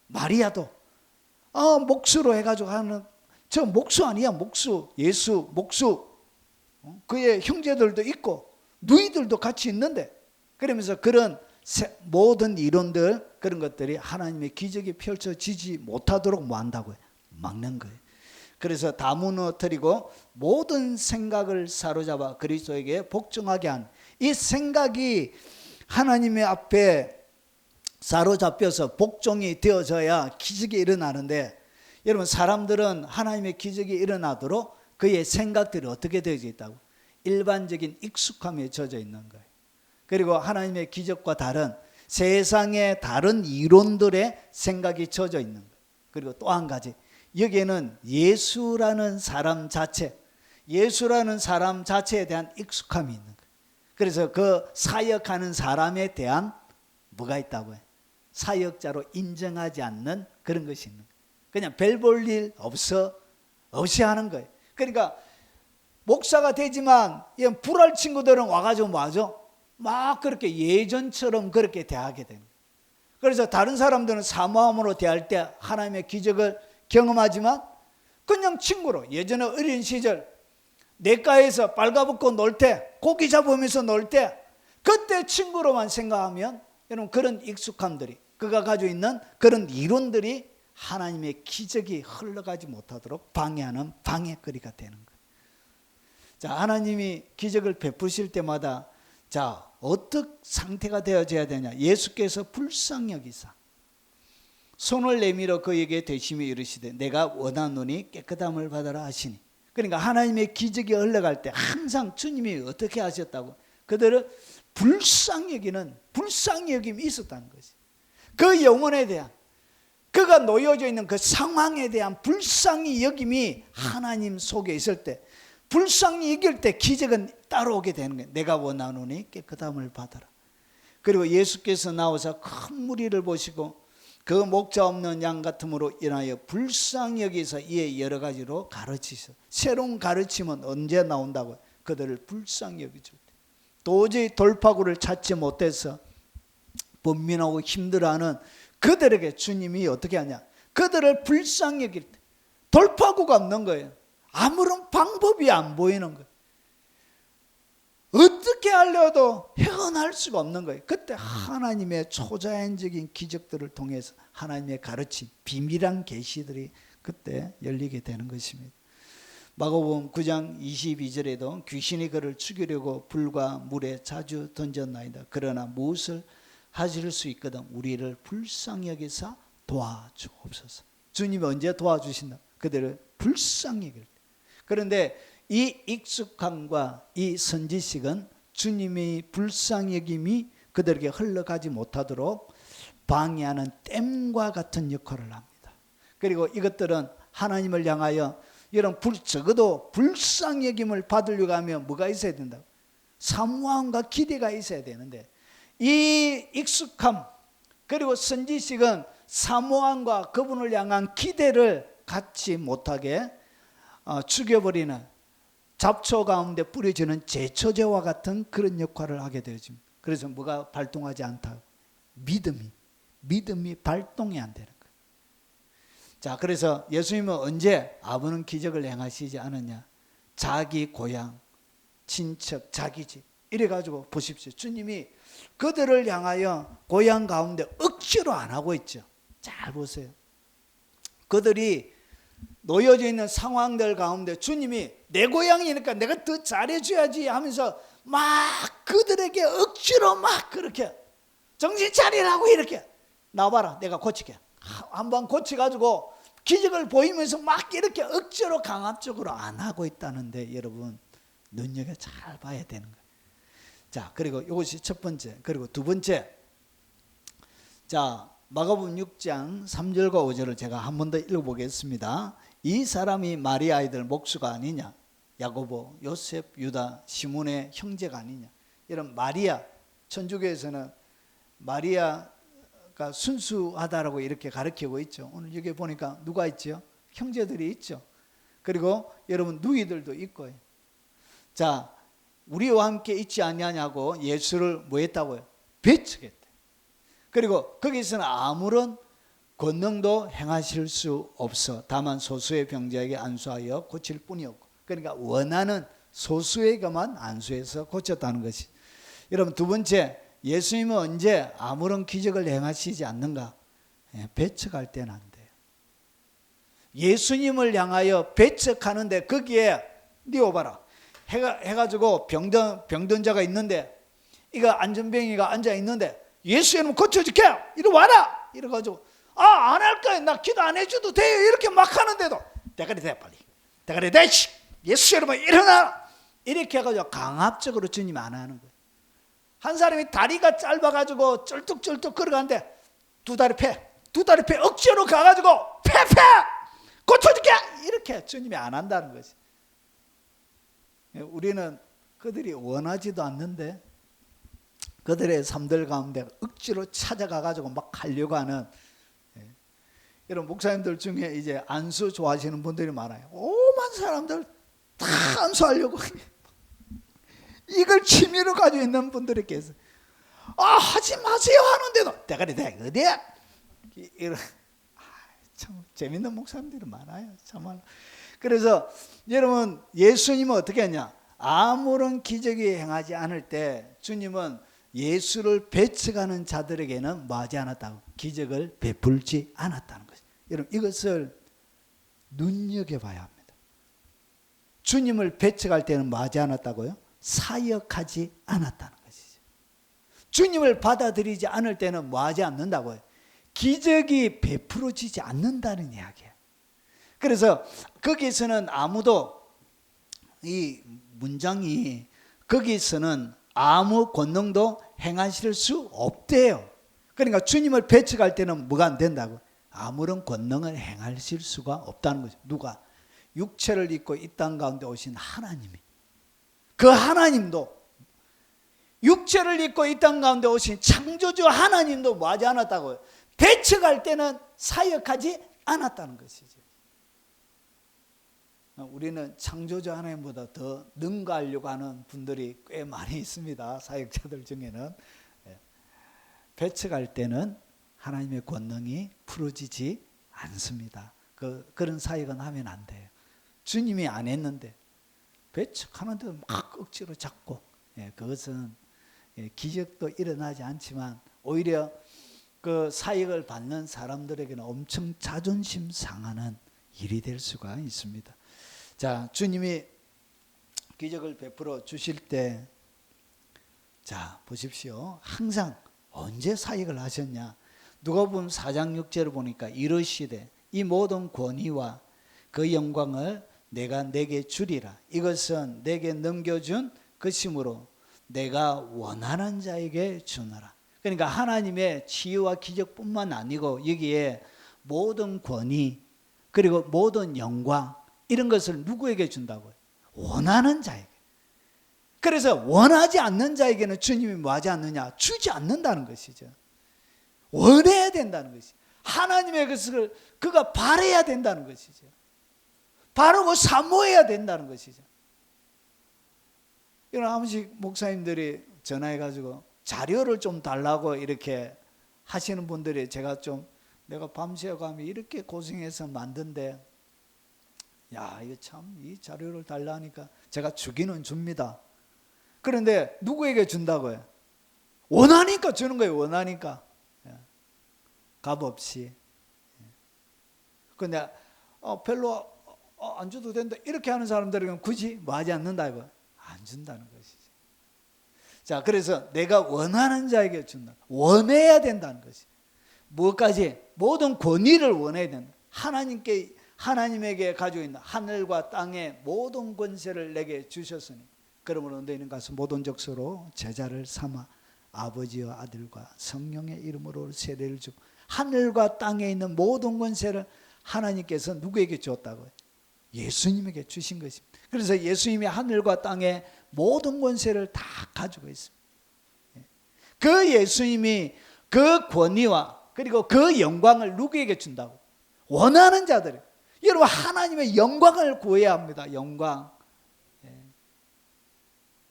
마리아도 목수로 해가지고 하는, 저 목수 아니야, 목수. 예수 목수. 그의 형제들도 있고 누이들도 같이 있는데, 그러면서 그런 모든 이론들, 그런 것들이 하나님의 기적이 펼쳐지지 못하도록 뭐 한다고요? 막는 거예요. 그래서 다 무너뜨리고 모든 생각을 사로잡아 그리스도에게 복종하게 한, 이 생각이 하나님의 앞에 사로잡혀서 복종이 되어져야 기적이 일어나는데, 여러분, 사람들은 하나님의 기적이 일어나도록 그의 생각들이 어떻게 되어져 있다고? 일반적인 익숙함에 젖어 있는 거예요. 그리고 하나님의 기적과 다른 세상의 다른 이론들의 생각이 젖어 있는 거예요. 그리고 또 한 가지, 여기에는 예수라는 사람 자체, 예수라는 사람 자체에 대한 익숙함이 있는 거예요. 그래서 그 사역하는 사람에 대한 뭐가 있다고요? 사역자로 인정하지 않는 그런 것이 있는 거예요. 그냥 별 볼 일 없이 하는 거예요. 그러니까 목사가 되지만 불알 친구들은 와가지고 뭐 하죠? 막 그렇게 예전처럼 그렇게 대하게 되는 거예요. 그래서 다른 사람들은 사모함으로 대할 때 하나님의 기적을 경험하지만 그냥 친구로, 예전에 어린 시절 냇가에서 빨가벗고 놀 때, 고기 잡으면서 놀 때, 그때 친구로만 생각하면 여러분, 그런 익숙함들이, 그가 가지고 있는 그런 이론들이 하나님의 기적이 흘러가지 못하도록 방해하는 방해거리가 되는 거예요. 자, 하나님이 기적을 베푸실 때마다 자, 어떤 상태가 되어져야 되냐? 예수께서 불쌍히 여기사 손을 내밀어 그에게 되심이 이르시되 내가 원하노니 깨끗함을 받아라 하시니. 그러니까 하나님의 기적이 흘러갈 때 항상 주님이 어떻게 하셨다고? 그들은 불쌍히 여기는, 불쌍히 여김이 있었다는 것이. 그 영혼에 대한, 그가 놓여져 있는 그 상황에 대한 불쌍히 여김이 하나님 속에 있을 때, 불쌍히 여길 때 기적은 따라오게 되는 거예요. 내가 원하노니 깨끗함을 받아라. 그리고 예수께서 나오사 큰 무리를 보시고 그 목자 없는 양 같음으로 인하여 불쌍히 여기서 이에 여러 가지로 가르치셔. 새로운 가르침은 언제 나온다고요? 그들을 불쌍히 여기줄 때. 도저히 돌파구를 찾지 못해서 번민하고 힘들어하는 그들에게 주님이 어떻게 하냐? 그들을 불쌍히 여길 때 돌파구가 없는 거예요. 아무런 방법이 안 보이는 거예요. 어떻게 하려도 헤어날 수가 없는 거예요. 그때 하나님의 초자연적인 기적들을 통해서 하나님의 가르침, 비밀한 계시들이 그때 열리게 되는 것입니다. 마가복음 9장 22절에도 귀신이 그를 죽이려고 불과 물에 자주 던졌나이다. 그러나 무엇을 하실 수 있거든 우리를 불쌍히 여기사 도와주옵소서. 주님이 언제 도와주신다? 그들을 불쌍히 여길 때. 그런데 이 익숙함과 이 선지식은 주님의 불쌍히 여김이 그들에게 흘러가지 못하도록 방해하는 댐과 같은 역할을 합니다. 그리고 이것들은 하나님을 향하여 이런 적어도 불쌍히 여김을 받으려고 하면 뭐가 있어야 된다고? 사모함과 기대가 있어야 되는데, 이 익숙함 그리고 선지식은 사모함과 그분을 향한 기대를 갖지 못하게 죽여버리는, 잡초 가운데 뿌려지는 제초제와 같은 그런 역할을 하게 되어집니다. 그래서 뭐가 발동하지 않다? 믿음이 발동이 안 되는 거예요. 자, 그래서 예수님은 언제 아무런 기적을 행하시지 않았냐? 자기 고향, 친척, 자기 집 이래가지고 보십시오. 주님이 그들을 향하여 고향 가운데 억지로 안 하고 있죠. 잘 보세요. 그들이 놓여져 있는 상황들 가운데 주님이 내 고향이니까 내가 더 잘해줘야지 하면서 막 그들에게 억지로 막 그렇게 정신 차리라고 이렇게 나와봐라 내가 고칠게 한번 고쳐가지고 기적을 보이면서 막 이렇게 억지로 강압적으로 안 하고 있다는데, 여러분 눈여겨 잘 봐야 되는 거예요. 자, 그리고 이것이 첫 번째. 그리고 두 번째, 자, 마가복음 6장 3절과 5절을 제가 한 번 더 읽어보겠습니다. 이 사람이 마리아 아이들 목수가 아니냐? 야고보, 요셉, 유다, 시몬의 형제가 아니냐? 이런 마리아, 천주교에서는 마리아가 순수하다라고 이렇게 가르치고 있죠. 오늘 여기 보니까 누가 있죠? 형제들이 있죠. 그리고 여러분 누이들도 있고요. 자, 우리와 함께 있지 아니하냐고 예수를 뭐 했다고요? 배척했대. 그리고 거기서는 아무런 권능도 행하실 수 없어. 다만 소수의 병자에게 안수하여 고칠 뿐이었고. 그러니까 원하는 소수에게만 안수해서 고쳤다는 것이. 여러분 두 번째, 예수님은 언제 아무런 기적을 행하시지 않는가? 배척할 때는 안 돼요. 예수님을 향하여 배척하는데 거기에 뉘어봐라. 해가지고 병든 자가 있는데, 이거 안전병이가 앉아 있는데 예수 이름 고쳐줄게 이리 와라 이래가지고 안 할 거야 나 기도 안 해줘도 돼요 이렇게 막 하는데도 대가리 대 빨리 대가리 대 예수 이름은 일어나 이렇게 해가지고 강압적으로 주님이 안 하는 거예요. 한 사람이 다리가 짧아가지고 쩔뚝쩔뚝 걸어가는데 두 다리 패 억지로 가가지고 패 고쳐줄게 이렇게 주님이 안 한다는 거지. 우리는 그들이 원하지도 않는데 그들의 삶들 가운데 억지로 찾아가가지고 막 하려고 하는, 이런 목사님들 중에 이제 안수 좋아하시는 분들이 많아요. 오만 사람들 다 안수하려고 이걸 취미로 가지고 있는 분들이 계세요. 하지 마세요 하는데도 대가리 대 어디야? 이런 참 재밌는 목사님들이 많아요. 정말. 그래서 여러분 예수님은 어떻게 했냐? 아무런 기적이 행하지 않을 때 주님은 예수를 배척하는 자들에게는 뭐하지 않았다고? 기적을 베풀지 않았다는 것이죠. 여러분 이것을 눈여겨봐야 합니다. 주님을 배척할 때는 뭐하지 않았다고요? 사역하지 않았다는 것이죠. 주님을 받아들이지 않을 때는 뭐하지 않는다고요? 기적이 베풀어지지 않는다는 이야기예요. 그래서 거기서는 아무도 이 문장이 거기서는 아무 권능도 행하실 수 없대요. 그러니까 주님을 배척할 때는 뭐가 안 된다고? 아무런 권능을 행하실 수가 없다는 거죠. 누가? 육체를 입고 이 땅 가운데 오신 하나님이. 그 하나님도 육체를 입고 이 땅 가운데 오신 창조주 하나님도 뭐 하지 않았다고요? 배척할 때는 사역하지 않았다는 것이죠. 우리는 창조주 하나님보다 더 능가하려고 하는 분들이 꽤 많이 있습니다. 사역자들 중에는. 배척할 때는 하나님의 권능이 풀어지지 않습니다. 그런 사역은 하면 안 돼요. 주님이 안 했는데 배척하는데 막 억지로 잡고, 그것은 기적도 일어나지 않지만 오히려 그 사역을 받는 사람들에게는 엄청 자존심 상하는 일이 될 수가 있습니다. 자, 주님이 기적을 베풀어 주실 때, 자 보십시오. 항상 언제 사역을 하셨냐? 누가복음 4장 6절을 보니까 이르시되 이 모든 권위와 그 영광을 내가 내게 주리라. 이것은 내게 넘겨준 것이므로 내가 원하는 자에게 주노라. 그러니까 하나님의 치유와 기적뿐만 아니고 여기에 모든 권위 그리고 모든 영광 이런 것을 누구에게 준다고요? 원하는 자에게. 그래서 원하지 않는 자에게는 주님이 뭐 하지 않느냐? 주지 않는다는 것이죠. 원해야 된다는 것이죠. 하나님의 것을 그가 바라야 된다는 것이죠. 바르고 사모해야 된다는 것이죠. 이런 한 번씩 목사님들이 전화해가지고 자료를 좀 달라고 이렇게 하시는 분들이 제가 좀 내가 밤새가면 이렇게 고생해서 만든데 야 이거 참 이 자료를 달라 하니까 제가 주기는 줍니다. 그런데 누구에게 준다고요? 원하니까 주는 거예요. 원하니까. 값없이. 근데 별로 안 줘도 된다 이렇게 하는 사람들은 굳이 뭐 하지 않는다고 안 준다는 것이죠. 자, 그래서 내가 원하는 자에게 준다. 원해야 된다는 것이. 무엇까지? 모든 권위를 원해야 된다. 하나님에게 가지고 있는 하늘과 땅의 모든 권세를 내게 주셨으니 그러므로 너희는 가서 모든 족속으로 제자를 삼아 아버지와 아들과 성령의 이름으로 세례를 주고 하늘과 땅에 있는 모든 권세를 하나님께서 누구에게 주었다고요? 예수님에게 주신 것입니다. 그래서 예수님이 하늘과 땅의 모든 권세를 다 가지고 있습니다. 그 예수님이 그 권위와 그리고 그 영광을 누구에게 준다고? 원하는 자들. 여러분 하나님의 영광을 구해야 합니다. 영광.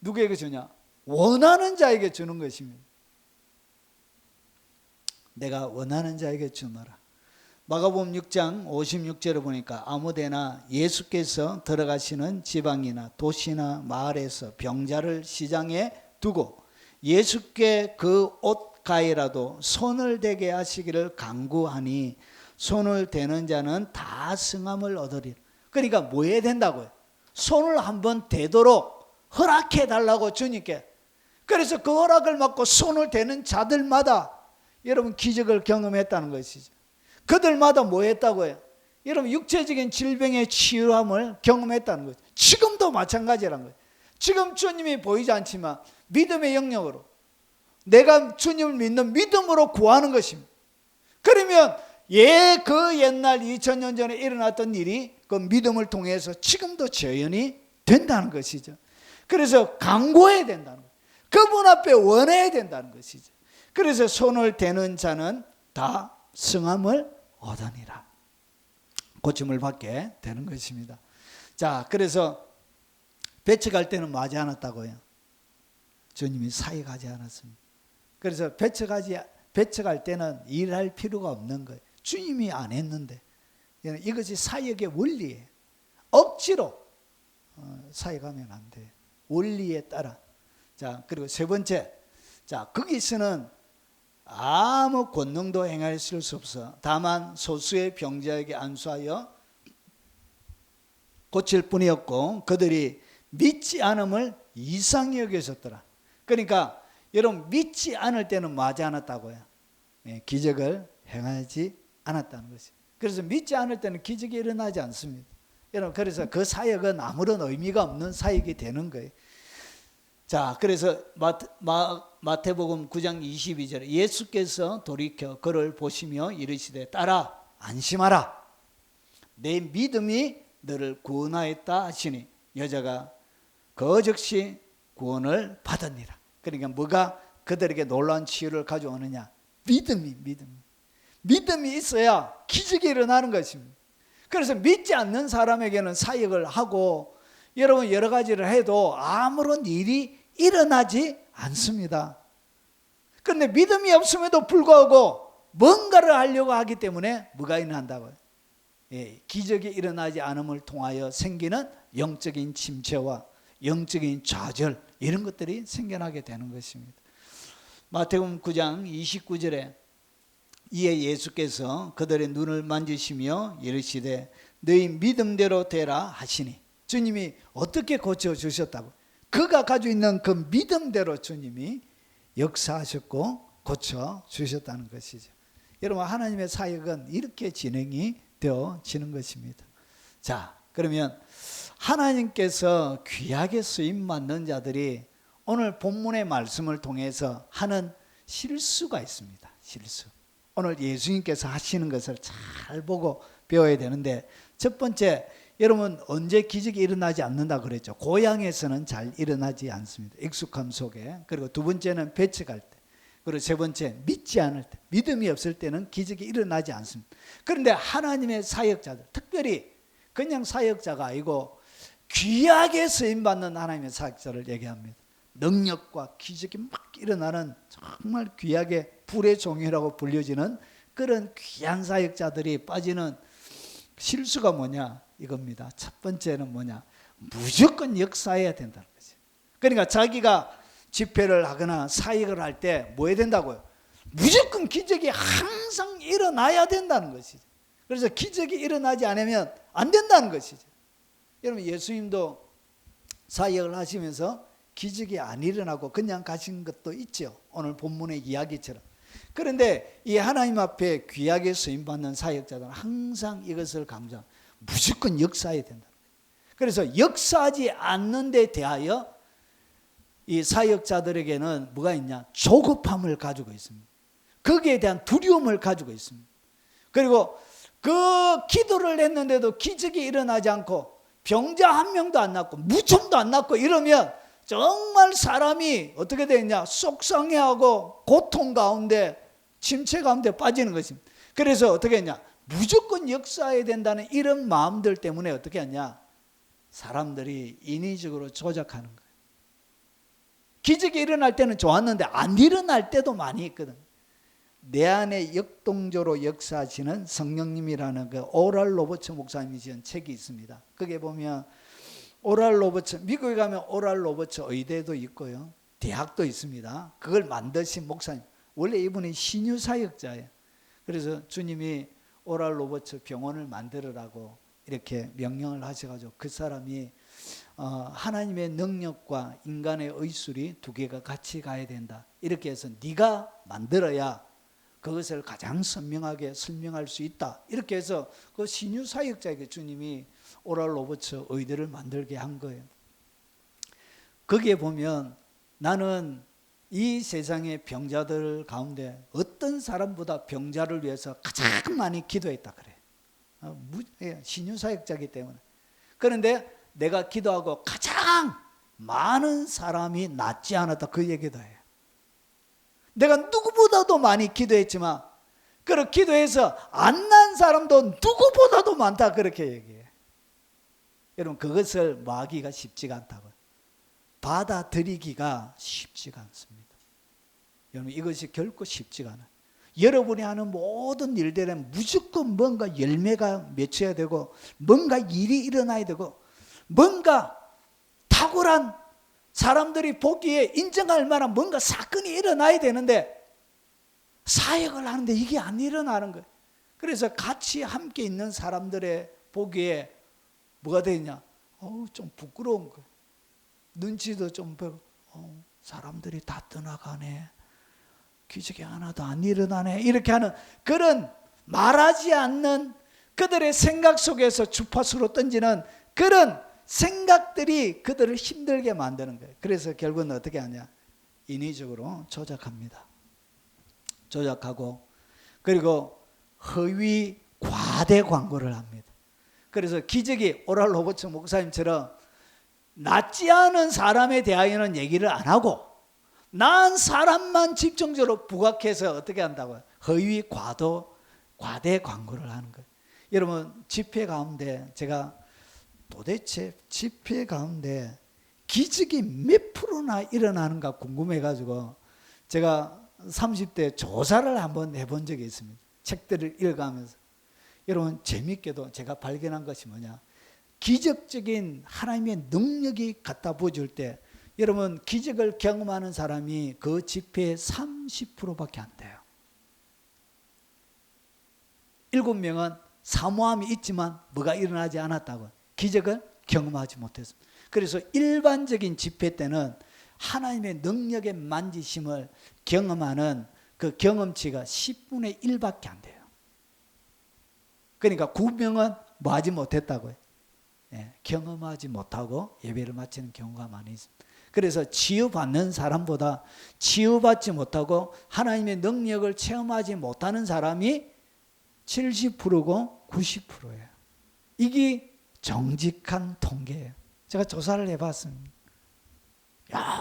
누구에게 주냐? 원하는 자에게 주는 것입니다. 내가 원하는 자에게 주노라. 마가복음 6장 56절을 보니까 아무데나 예수께서 들어가시는 지방이나 도시나 마을에서 병자를 시장에 두고 예수께 그 옷가에라도 손을 대게 하시기를 간구하니 손을 대는 자는 다 성함을 얻으리라. 그러니까 뭐 해야 된다고요? 손을 한번 대도록 허락해 달라고 주님께. 그래서 그 허락을 받고 손을 대는 자들마다 여러분 기적을 경험했다는 것이죠. 그들마다 뭐 했다고요? 여러분 육체적인 질병의 치유함을 경험했다는 거죠. 지금도 마찬가지라는 거예요. 지금 주님이 보이지 않지만 믿음의 영역으로 내가 주님을 믿는 믿음으로 구하는 것입니다. 그러면 그 옛날 2000년 전에 일어났던 일이 그 믿음을 통해서 지금도 재현이 된다는 것이죠. 그래서 간구해야 된다는 거예요. 그분 앞에 원해야 된다는 것이죠. 그래서 손을 대는 자는 다 성함을 얻으니라. 고침을 받게 되는 것입니다. 자, 그래서 배척 갈 때는 뭐 하지 않았다고요? 주님이 사역하지 않았습니다. 그래서 배척할 때는 일할 필요가 없는 거예요. 주님이 안 했는데 이것이 사역의 원리예요. 억지로 사역하면 안 돼요. 원리에 따라. 자, 그리고 세 번째, 자 거기서는 아무 권능도 행하실 수 없어. 다만 소수의 병자에게 안수하여 고칠 뿐이었고 그들이 믿지 않음을 이상히 여기셨더라. 그러니까 여러분 믿지 않을 때는 뭐 하지 않았다고요? 기적을 행하지 않았다는 것이. 그래서 믿지 않을 때는 기적이 일어나지 않습니다. 여러분 그래서 그 사역은 아무런 의미가 없는 사역이 되는 거예요. 자, 그래서 마태복음 9장 22절에 예수께서 돌이켜 그를 보시며 이르시되 따라 안심하라. 내 믿음이 너를 구원하였다 하시니 여자가 그 즉시 구원을 받으니라. 그러니까 뭐가 그들에게 놀라운 치유를 가져오느냐? 믿음이 있어야 기적이 일어나는 것입니다. 그래서 믿지 않는 사람에게는 사역을 하고 여러분 여러 가지를 해도 아무런 일이 일어나지 않습니다. 그런데 믿음이 없음에도 불구하고 뭔가를 하려고 하기 때문에 뭐가 일어난다고요? 기적이 일어나지 않음을 통하여 생기는 영적인 침체와 영적인 좌절 이런 것들이 생겨나게 되는 것입니다. 마태복음 9장 29절에 이에 예수께서 그들의 눈을 만지시며 이르시되 너희 믿음대로 되라 하시니 주님이 어떻게 고쳐주셨다고? 그가 가지고 있는 그 믿음대로 주님이 역사하셨고 고쳐주셨다는 것이죠. 여러분 하나님의 사역은 이렇게 진행이 되어지는 것입니다. 자, 그러면 하나님께서 귀하게 쓰임 받는 자들이 오늘 본문의 말씀을 통해서 하는 실수가 있습니다. 실수. 오늘 예수님께서 하시는 것을 잘 보고 배워야 되는데, 첫 번째, 여러분 언제 기적이 일어나지 않는다 그랬죠? 고향에서는 잘 일어나지 않습니다. 익숙함 속에. 그리고 두 번째는 배척할 때. 그리고 세 번째, 믿지 않을 때, 믿음이 없을 때는 기적이 일어나지 않습니다. 그런데 하나님의 사역자들, 특별히 그냥 사역자가 아니고 귀하게 쓰임받는 하나님의 사역자를 얘기합니다. 능력과 기적이 막 일어나는 정말 귀하게 불의 종이라고 불려지는 그런 귀한 사역자들이 빠지는 실수가 뭐냐 이겁니다. 첫 번째는 뭐냐, 무조건 역사해야 된다는 거죠. 그러니까 자기가 집회를 하거나 사역을 할 때 뭐 해야 된다고요? 무조건 기적이 항상 일어나야 된다는 것이죠. 그래서 기적이 일어나지 않으면 안 된다는 것이죠. 여러분 예수님도 사역을 하시면서 기적이 안 일어나고 그냥 가신 것도 있죠. 오늘 본문의 이야기처럼. 그런데 이 하나님 앞에 귀하게 쓰임받는 사역자들은 항상 이것을 강조합니다. 무조건 역사해야 된다. 그래서 역사하지 않는 데 대하여 이 사역자들에게는 뭐가 있냐? 조급함을 가지고 있습니다. 거기에 대한 두려움을 가지고 있습니다. 그리고 그 기도를 했는데도 기적이 일어나지 않고 병자 한 명도 안 낫고 무좀도 안 낫고 이러면 정말 사람이 어떻게 되느냐? 속상해하고 고통 가운데 침체 가운데 빠지는 것입니다. 그래서 어떻게 했냐? 무조건 역사해야 된다는 이런 마음들 때문에 어떻게 하냐? 사람들이 인위적으로 조작하는 거예요. 기적이 일어날 때는 좋았는데 안 일어날 때도 많이 있거든. 내 안에 역동적으로 역사하시는 성령님이라는 그 오랄 로버츠 목사님이 지은 책이 있습니다. 거기에 보면 오랄 로버츠, 미국에 가면 오랄 로버츠 의대도 있고요, 대학도 있습니다. 그걸 만드신 목사님, 원래 이분이 신유 사역자예요. 그래서 주님이 오랄 로버츠 병원을 만들으라고 이렇게 명령을 하셔가지고 그 사람이 하나님의 능력과 인간의 의술이 두 개가 같이 가야 된다. 이렇게 해서 네가 만들어야 그것을 가장 선명하게 설명할 수 있다. 이렇게 해서 그 신유 사역자에게 주님이 오랄 로버츠 의대를 만들게 한 거예요. 거기에 보면 나는 이 세상의 병자들 가운데 어떤 사람보다 병자를 위해서 가장 많이 기도했다 그래. 신유 사역자이기 때문에. 그런데 내가 기도하고 가장 많은 사람이 낫지 않았다 그 얘기도 해요. 내가 누구보다도 많이 기도했지만 그렇게 기도해서 안 난 사람도 누구보다도 많다 그렇게 얘기해요. 여러분 그것을 뭐 하기가 쉽지가 않다고요. 받아들이기가 쉽지가 않습니다. 여러분 이것이 결코 쉽지가 않아요. 여러분이 하는 모든 일들은 무조건 뭔가 열매가 맺혀야 되고 뭔가 일이 일어나야 되고 뭔가 탁월한 사람들이 보기에 인정할 만한 뭔가 사건이 일어나야 되는데 사역을 하는데 이게 안 일어나는 거예요. 그래서 같이 함께 있는 사람들의 보기에 뭐가 되냐? 좀 부끄러운 거예요. 눈치도 좀 보고 사람들이 다 떠나가네. 기적이 하나도 안 일어나네. 이렇게 하는 그런 말하지 않는 그들의 생각 속에서 주파수로 던지는 그런 생각들이 그들을 힘들게 만드는 거예요. 그래서 결국은 어떻게 하냐? 인위적으로 조작합니다. 조작하고 그리고 허위 과대 광고를 합니다. 그래서 기적이 오랄 로버츠 목사님처럼 낫지 않은 사람에 대하여는 얘기를 안 하고 난 사람만 집중적으로 부각해서 어떻게 한다고요? 허위 과대 광고를 하는 거예요. 여러분 집회 가운데 제가 도대체 집회 가운데 기적이 몇 프로나 일어나는가 궁금해가지고 제가 30대 조사를 한번 해본 적이 있습니다. 책들을 읽어가면서. 여러분 재밌게도 제가 발견한 것이 뭐냐? 기적적인 하나님의 능력이 갖다 보여줄 때 여러분 기적을 경험하는 사람이 그 집회의 30%밖에 안 돼요. 7명은 사모함이 있지만 뭐가 일어나지 않았다고 기적을 경험하지 못했습니다. 그래서 일반적인 집회 때는 하나님의 능력의 만지심을 경험하는 그 경험치가 10분의 1밖에 안 돼요. 그러니까 9명은 뭐 하지 못했다고요. 경험하지 못하고 예배를 마치는 경우가 많이 있습니다. 그래서 치유받는 사람보다 치유받지 못하고 하나님의 능력을 체험하지 못하는 사람이 70%고 90%예요. 이게 정직한 통계예요. 제가 조사를 해봤습니다.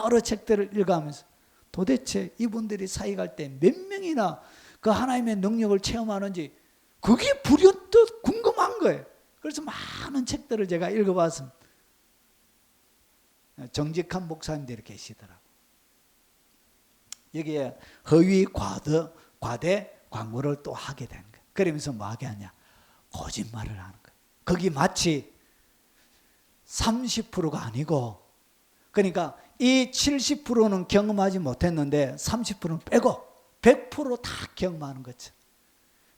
여러 책들을 읽어가면서 도대체 이분들이 사역할 때 몇 명이나 그 하나님의 능력을 체험하는지 그게 불현듯 궁금한 거예요. 그래서 많은 책들을 제가 읽어봤습니다. 정직한 목사님들이 계시더라고요. 여기에 허위 과대 광고를 또 하게 된 거예요. 그러면서 뭐 하게 하냐? 거짓말을 하는 거예요. 거기 마치 30%가 아니고, 그러니까 이 70%는 경험하지 못했는데 30%는 빼고 100% 다 경험하는 거죠.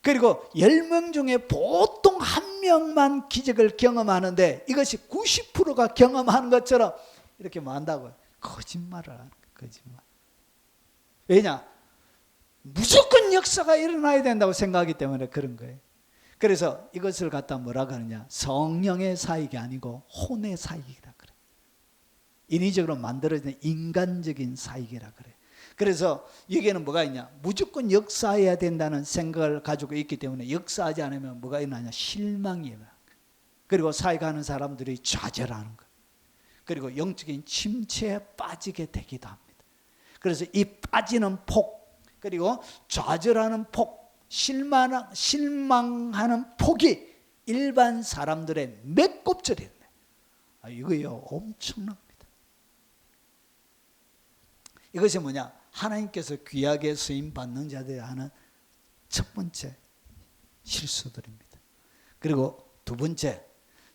그리고 10명 중에 보통 한 명만 기적을 경험하는데 이것이 90%가 경험하는 것처럼 이렇게 말한다고요. 거짓말을 하는 거예요. 거짓말. 왜냐? 무조건 역사가 일어나야 된다고 생각하기 때문에 그런 거예요. 그래서 이것을 갖다 뭐라고 하느냐? 성령의 사역이 아니고 혼의 사역이라 그래요. 인위적으로 만들어진 인간적인 사역이라 그래요. 그래서 여기에는 뭐가 있냐? 무조건 역사해야 된다는 생각을 가지고 있기 때문에 역사하지 않으면 뭐가 있느냐? 실망이에요. 그리고 사역하는 사람들이 좌절하는 거예요. 그리고 영적인 침체에 빠지게 되기도 합니다. 그래서 이 빠지는 폭, 그리고 좌절하는 폭, 실망하는 폭이 일반 사람들의 몇 곱절이에요. 이거요 엄청납니다. 이것이 뭐냐? 하나님께서 귀하게 쓰임 받는 자들이 하는 첫 번째 실수들입니다. 그리고 두 번째,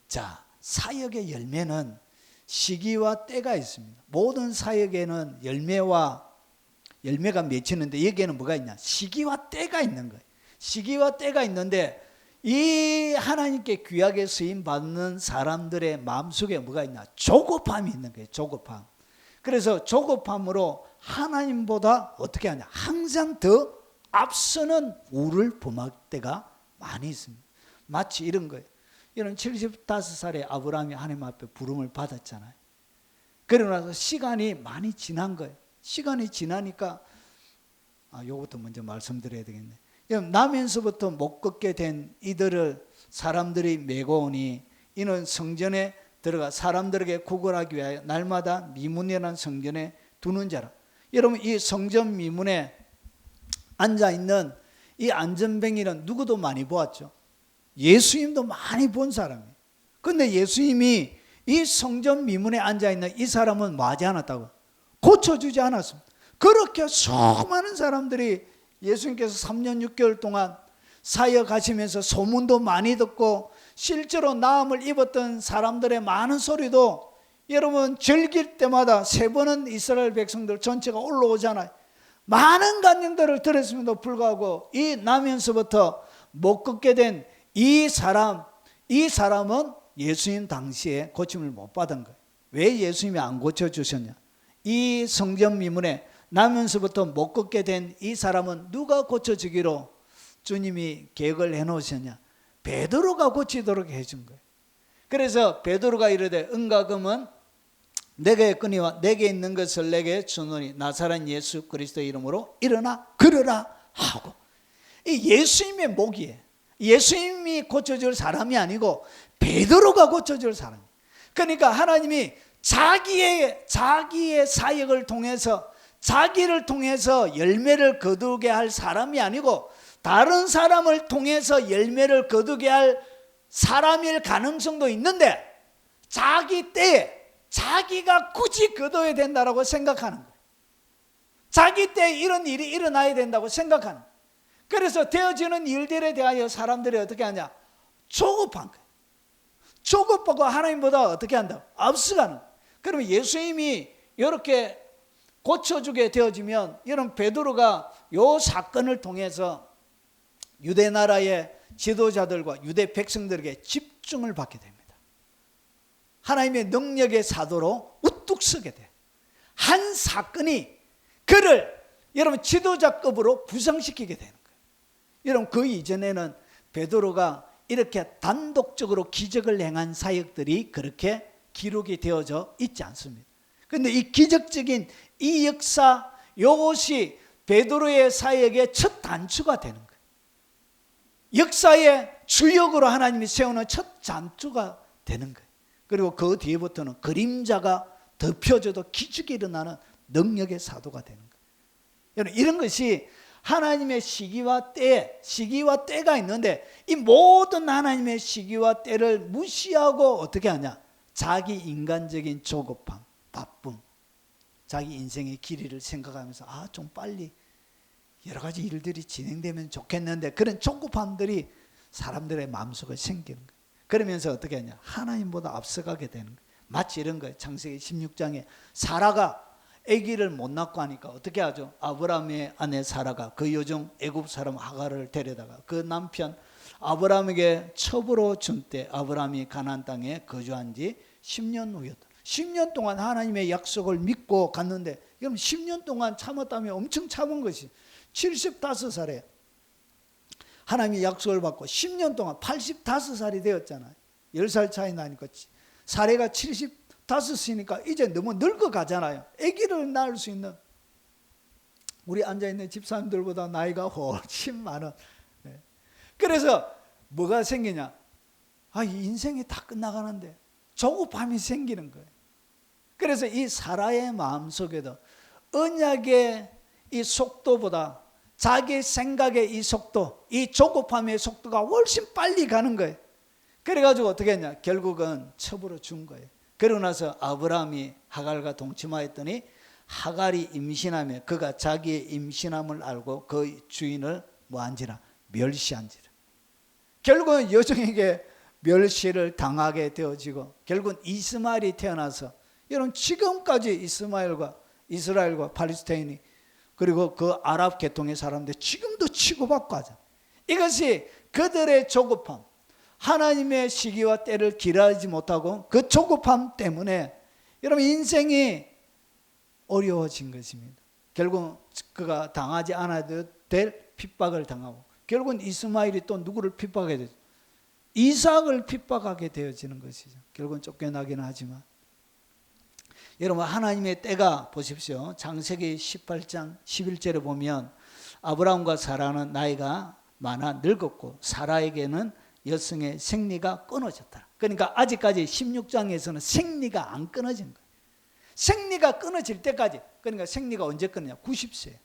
자, 사역의 열매는 시기와 때가 있습니다. 모든 사역에는 열매가 맺히는데 여기에는 뭐가 있냐? 시기와 때가 있는 거예요. 시기와 때가 있는데 이 하나님께 귀하게 쓰임 받는 사람들의 마음속에 뭐가 있냐? 조급함이 있는 거예요. 조급함. 그래서 조급함으로 하나님보다 어떻게 하냐? 항상 더 앞서는 우를 범할 때가 많이 있습니다. 마치 이런 거예요. 이런 75살의 아브라함이 하나님 앞에 부름을 받았잖아요. 그러고 나서 시간이 많이 지난 거예요. 시간이 지나니까 요것도 먼저 말씀드려야 되겠네. 나면서부터 못 걷게 된 이들을 사람들이 메고 오니 이는 성전에 들어가 사람들에게 구걸하기 위하여 날마다 미문이라는 성전에 두는 자라. 여러분, 이 성전 미문에 앉아있는 이 안전뱅이는 누구도 많이 보았죠. 예수님도 많이 본 사람이에요. 그런데 예수님이 이 성전 미문에 앉아있는 이 사람은 뭐 하지 않았다고? 고쳐주지 않았습니다. 그렇게 수많은 사람들이 예수님께서 3년 6개월 동안 사역하시면서 소문도 많이 듣고 실제로 나음을 입었던 사람들의 많은 소리도 여러분 절길 때마다 3번은 이스라엘 백성들 전체가 올라오잖아요. 많은 간증들을 들었음에도 불구하고 이 나면서부터 못 걷게 된 이 사람은 예수님 당시에 고침을 못 받은 거예요. 왜 예수님이 안 고쳐주셨냐? 이 성전 미문에 나면서부터 못 걷게 된 이 사람은 누가 고쳐주기로 주님이 계획을 해놓으셨냐? 베드로가 고치도록 해준 거예요. 그래서 베드로가 이르되 은과 금은 내게 있거니와 내게 있는 것을 내게 주노니 나사렛 예수 그리스도의 이름으로 일어나 걸으라 하고. 이 예수님의 목이에요. 예수님이 고쳐줄 사람이 아니고 베드로가 고쳐줄 사람이에요. 그러니까 하나님이 자기의 사역을 통해서 자기를 통해서 열매를 거두게 할 사람이 아니고 다른 사람을 통해서 열매를 거두게 할 사람일 가능성도 있는데 자기 때에 자기가 굳이 거둬야 된다고 생각하는 거예요. 자기 때에 이런 일이 일어나야 된다고 생각하는 거예요. 그래서 되어지는 일들에 대하여 사람들이 어떻게 하냐? 조급한 거예요. 조급하고 하나님보다 어떻게 한다? 앞서가는 거예요. 그러면 예수님이 이렇게 고쳐주게 되어지면 이런 베드로가 이 사건을 통해서 유대 나라의 지도자들과 유대 백성들에게 집중을 받게 됩니다. 하나님의 능력의 사도로 우뚝 서게 돼요. 한 사건이 그를 여러분 지도자급으로 부상시키게 되는 거예요. 여러분 그 이전에는 베드로가 이렇게 단독적으로 기적을 행한 사역들이 그렇게 기록이 되어져 있지 않습니다. 근데 이 기적적인 이 역사, 이것이 베드로의 사역의 첫 단추가 되는 거예요. 역사의 주역으로 하나님이 세우는 첫 단추가 되는 거예요. 그리고 그 뒤에부터는 그림자가 덮여져도 기적이 일어나는 능력의 사도가 되는 거예요. 여러분, 이런 것이 하나님의 시기와 때가 있는데, 이 모든 하나님의 시기와 때를 무시하고 어떻게 하냐? 자기 인간적인 조급함, 바쁨, 자기 인생의 길이를 생각하면서 좀 빨리 여러 가지 일들이 진행되면 좋겠는데, 그런 조급함들이 사람들의 마음속에 생기는 거예요. 그러면서 어떻게 하냐? 하나님보다 앞서가게 되는 거예요. 마치 이런 거예요. 창세기 16장에 사라가 아기를 못 낳고 하니까 어떻게 하죠? 아브라함의 아내 사라가 그 여종 애굽 사람 하갈을 데려다가 그 남편 아브라함에게 첩으로 준 때, 아브라함이 가나안 땅에 거주한 지 10년 후였다. 10년 동안 하나님의 약속을 믿고 갔는데, 그럼 10년 동안 참았다면 엄청 참은 것이 75살에 하나님의 약속을 받고 10년 동안 85살이 되었잖아요. 10살 차이 나니까 사례가 75이니까 이제 너무 늙어가잖아요. 아기를 낳을 수 있는, 우리 앉아있는 집사님들보다 나이가 훨씬 많은. 그래서 뭐가 생기냐? 이 인생이 다 끝나가는데 조급함이 생기는 거예요. 그래서 이 사라의 마음속에도 언약의 이 속도보다 자기 생각의 이 속도, 이 조급함의 속도가 훨씬 빨리 가는 거예요. 그래가지고 어떻게 했냐? 결국은 첩으로 준 거예요. 그러고 나서 아브라함이 하갈과 동침하였더니 하갈이 임신하며 그가 자기의 임신함을 알고 그 주인을 뭐한지라? 멸시한지라. 결국은 여종에게 멸시를 당하게 되어지고, 결국은 이스마엘이 태어나서, 여러분 지금까지 이스라엘과 팔레스타인이, 그리고 그 아랍 계통의 사람들 지금도 치고받고 하잖아요. 이것이 그들의 조급함, 하나님의 시기와 때를 기다리지 못하고 그 조급함 때문에 여러분 인생이 어려워진 것입니다. 결국 그가 당하지 않아도 될 핍박을 당하고, 결국은 이스마엘이 또 누구를 핍박하게 되죠? 이삭을 핍박하게 되어지는 것이죠. 결국은 쫓겨나기는 하지만, 여러분 하나님의 때가 보십시오. 창세기 18장 11절에 보면 아브라함과 사라는 나이가 많아 늙었고 사라에게는 여성의 생리가 끊어졌다. 그러니까 아직까지 16장에서는 생리가 안 끊어진 거예요. 생리가 끊어질 때까지, 그러니까 생리가 언제 끊느냐? 90세,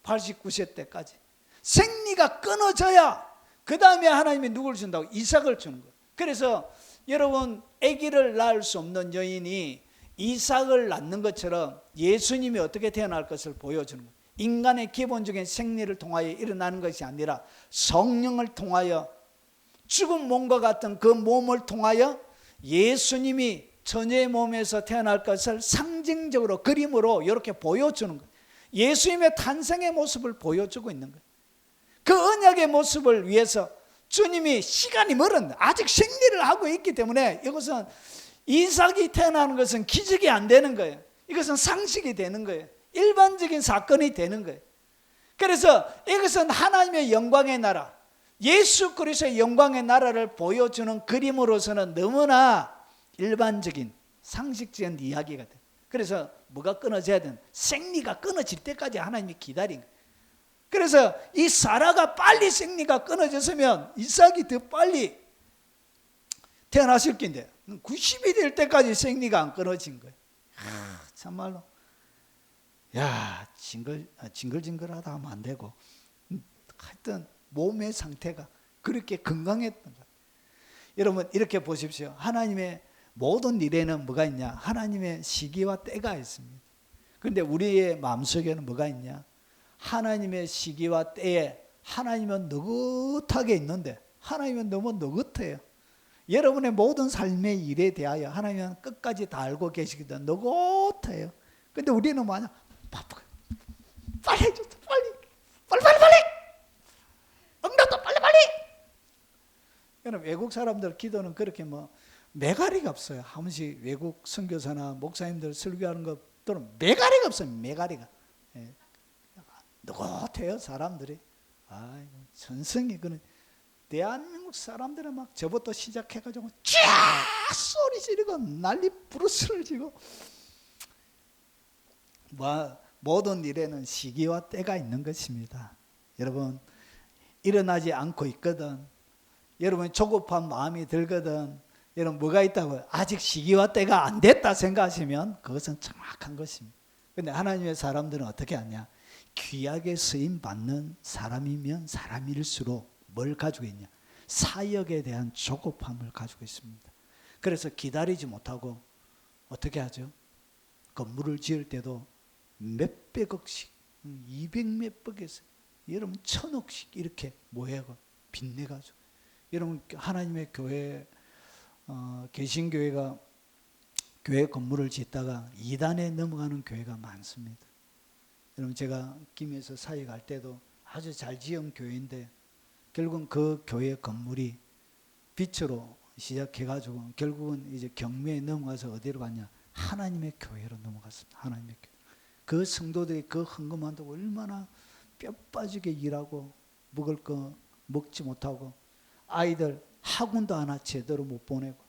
89세 때까지 생리가 끊어져야 그 다음에 하나님이 누구를 준다고? 이삭을 주는 거예요. 그래서 여러분 아기를 낳을 수 없는 여인이 이삭을 낳는 것처럼 예수님이 어떻게 태어날 것을 보여주는 거예요. 인간의 기본적인 생리를 통하여 일어나는 것이 아니라 성령을 통하여, 죽은 몸과 같은 그 몸을 통하여 예수님이 처녀의 몸에서 태어날 것을 상징적으로 그림으로 이렇게 보여주는 거예요. 예수님의 탄생의 모습을 보여주고 있는 거예요. 그 언약의 모습을 위해서 주님이 시간이 멀었는데 아직 생리를 하고 있기 때문에, 이것은 이삭이 태어나는 것은 기적이 안 되는 거예요. 이것은 상식이 되는 거예요. 일반적인 사건이 되는 거예요. 그래서 이것은 하나님의 영광의 나라, 예수 그리스도의 영광의 나라를 보여주는 그림으로서는 너무나 일반적인 상식적인 이야기가 돼요. 그래서 뭐가 끊어져야 되는? 생리가 끊어질 때까지 하나님이 기다린 거예요. 그래서 이 사라가 빨리 생리가 끊어졌으면 이삭이 더 빨리 태어났을 텐데 90이 될 때까지 생리가 안 끊어진 거예요. 참말로 징글징글하다 하면 안 되고, 하여튼 몸의 상태가 그렇게 건강했던 거예요. 여러분 이렇게 보십시오. 하나님의 모든 일에는 뭐가 있냐? 하나님의 시기와 때가 있습니다. 그런데 우리의 마음속에는 뭐가 있냐? 하나님의 시기와 때에 하나님은 느긋하게 있는데 하나님은 너무 느긋해요. 여러분의 모든 삶의 일에 대하여 하나님은 끝까지 다 알고 계시기도 느긋해요. 근데 우리는 뭐냐? 바쁘게 빨리 해줘, 빨리 응답도 빨리. 여러분 외국 사람들 기도는 그렇게 매가리가 없어요. 한 번씩 외국 선교사나 목사님들 설교하는 것들은 매가리가 없어요. 매가리가. 느긋해요 사람들이. 전성이 그는 대한민국 사람들은 막 저부터 시작해가지고 쫙 소리 지르고 난리 부르스를 지고, 모든 일에는 시기와 때가 있는 것입니다. 여러분, 일어나지 않고 있거든, 여러분 조급한 마음이 들거든, 여러분 뭐가 있다고요? 아직 시기와 때가 안 됐다 생각하시면 그것은 정확한 것입니다. 근데 하나님의 사람들은 어떻게 하냐? 귀하게 쓰임 받는 사람이면 사람일수록 뭘 가지고 있냐? 사역에 대한 조급함을 가지고 있습니다. 그래서 기다리지 못하고 어떻게 하죠? 건물을 지을 때도 몇백억씩, 200몇백에서 여러분 1000억씩 이렇게 모여가 빚내가지고, 여러분 하나님의 교회, 개신교회가 교회 건물을 짓다가 2단에 넘어가는 교회가 많습니다. 여러분 제가 김해에서 사역할 때도 아주 잘 지은 교회인데 결국은 그 교회 건물이 빛으로 시작해가지고 결국은 이제 경매에 넘어가서 어디로 갔냐? 하나님의 교회로 넘어갔습니다. 하나님의 교회. 그 성도들이 그 헌금한다고 얼마나 뼈 빠지게 일하고 먹을 거 먹지 못하고 아이들 학원도 하나 제대로 못 보내고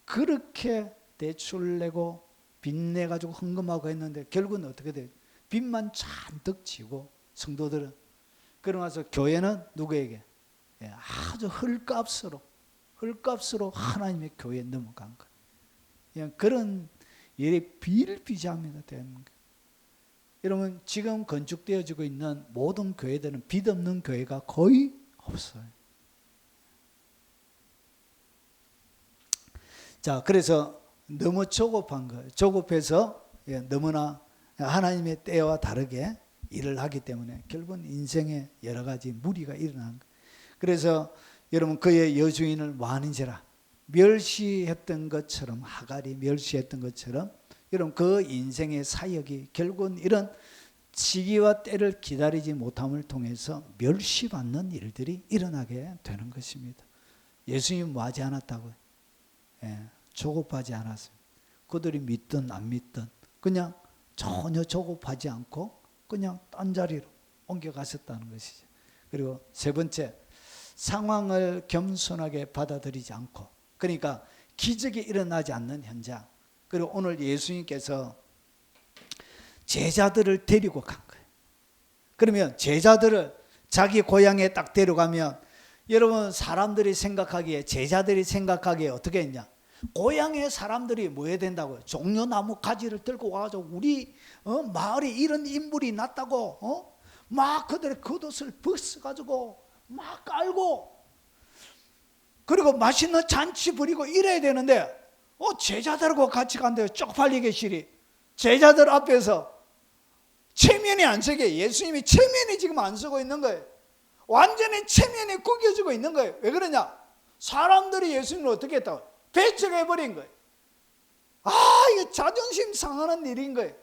그렇게 대출 내고 빚 내가지고 헌금하고 했는데 결국은 어떻게 돼요? 빚만 잔뜩 지고 성도들은. 그러고 나서 교회는 누구에게? 아주 헐값으로 하나님의 교회에 넘어간 거예요. 그냥 그런 일이 비일비재합니다. 대한민국. 여러분 지금 건축되어지고 있는 모든 교회들은 빚 없는 교회가 거의 없어요. 자, 그래서 너무 조급한 거예요. 조급해서 너무나 하나님의 때와 다르게 일을 하기 때문에 결국은 인생에 여러 가지 무리가 일어나는 거예요. 그래서 여러분 그의 여주인을 뭐하는지라 멸시했던 것처럼, 하갈이 멸시했던 것처럼 여러분 그 인생의 사역이 결국은 이런 시기와 때를 기다리지 못함을 통해서 멸시받는 일들이 일어나게 되는 것입니다. 예수님이 뭐하지 않았다고요? 조급하지 않았습니다. 그들이 믿든 안 믿든 그냥 전혀 조급하지 않고 그냥 딴 자리로 옮겨가셨다는 것이죠. 그리고 세 번째, 상황을 겸손하게 받아들이지 않고, 그러니까 기적이 일어나지 않는 현장. 그리고 오늘 예수님께서 제자들을 데리고 간 거예요. 그러면 제자들을 자기 고향에 딱 데려가면 여러분 사람들이 생각하기에, 제자들이 생각하기에 어떻게 했냐? 고향의 사람들이 뭐 해야 된다고요? 종려나무 가지를 들고 와가지고 우리 마을에 이런 인물이 났다고 막 그들의 겉옷을 벗어가지고 막 깔고 그리고 맛있는 잔치 부리고 이래야 되는데 제자들하고 같이 간대요. 쪽팔리게 시리. 제자들 앞에서 체면이 안 서게 예수님이 체면이 지금 안 서고 있는 거예요. 완전히 체면이 구겨지고 있는 거예요. 왜 그러냐? 사람들이 예수님을 어떻게 했다고? 배척해버린 거예요. 이거 자존심 상하는 일인 거예요.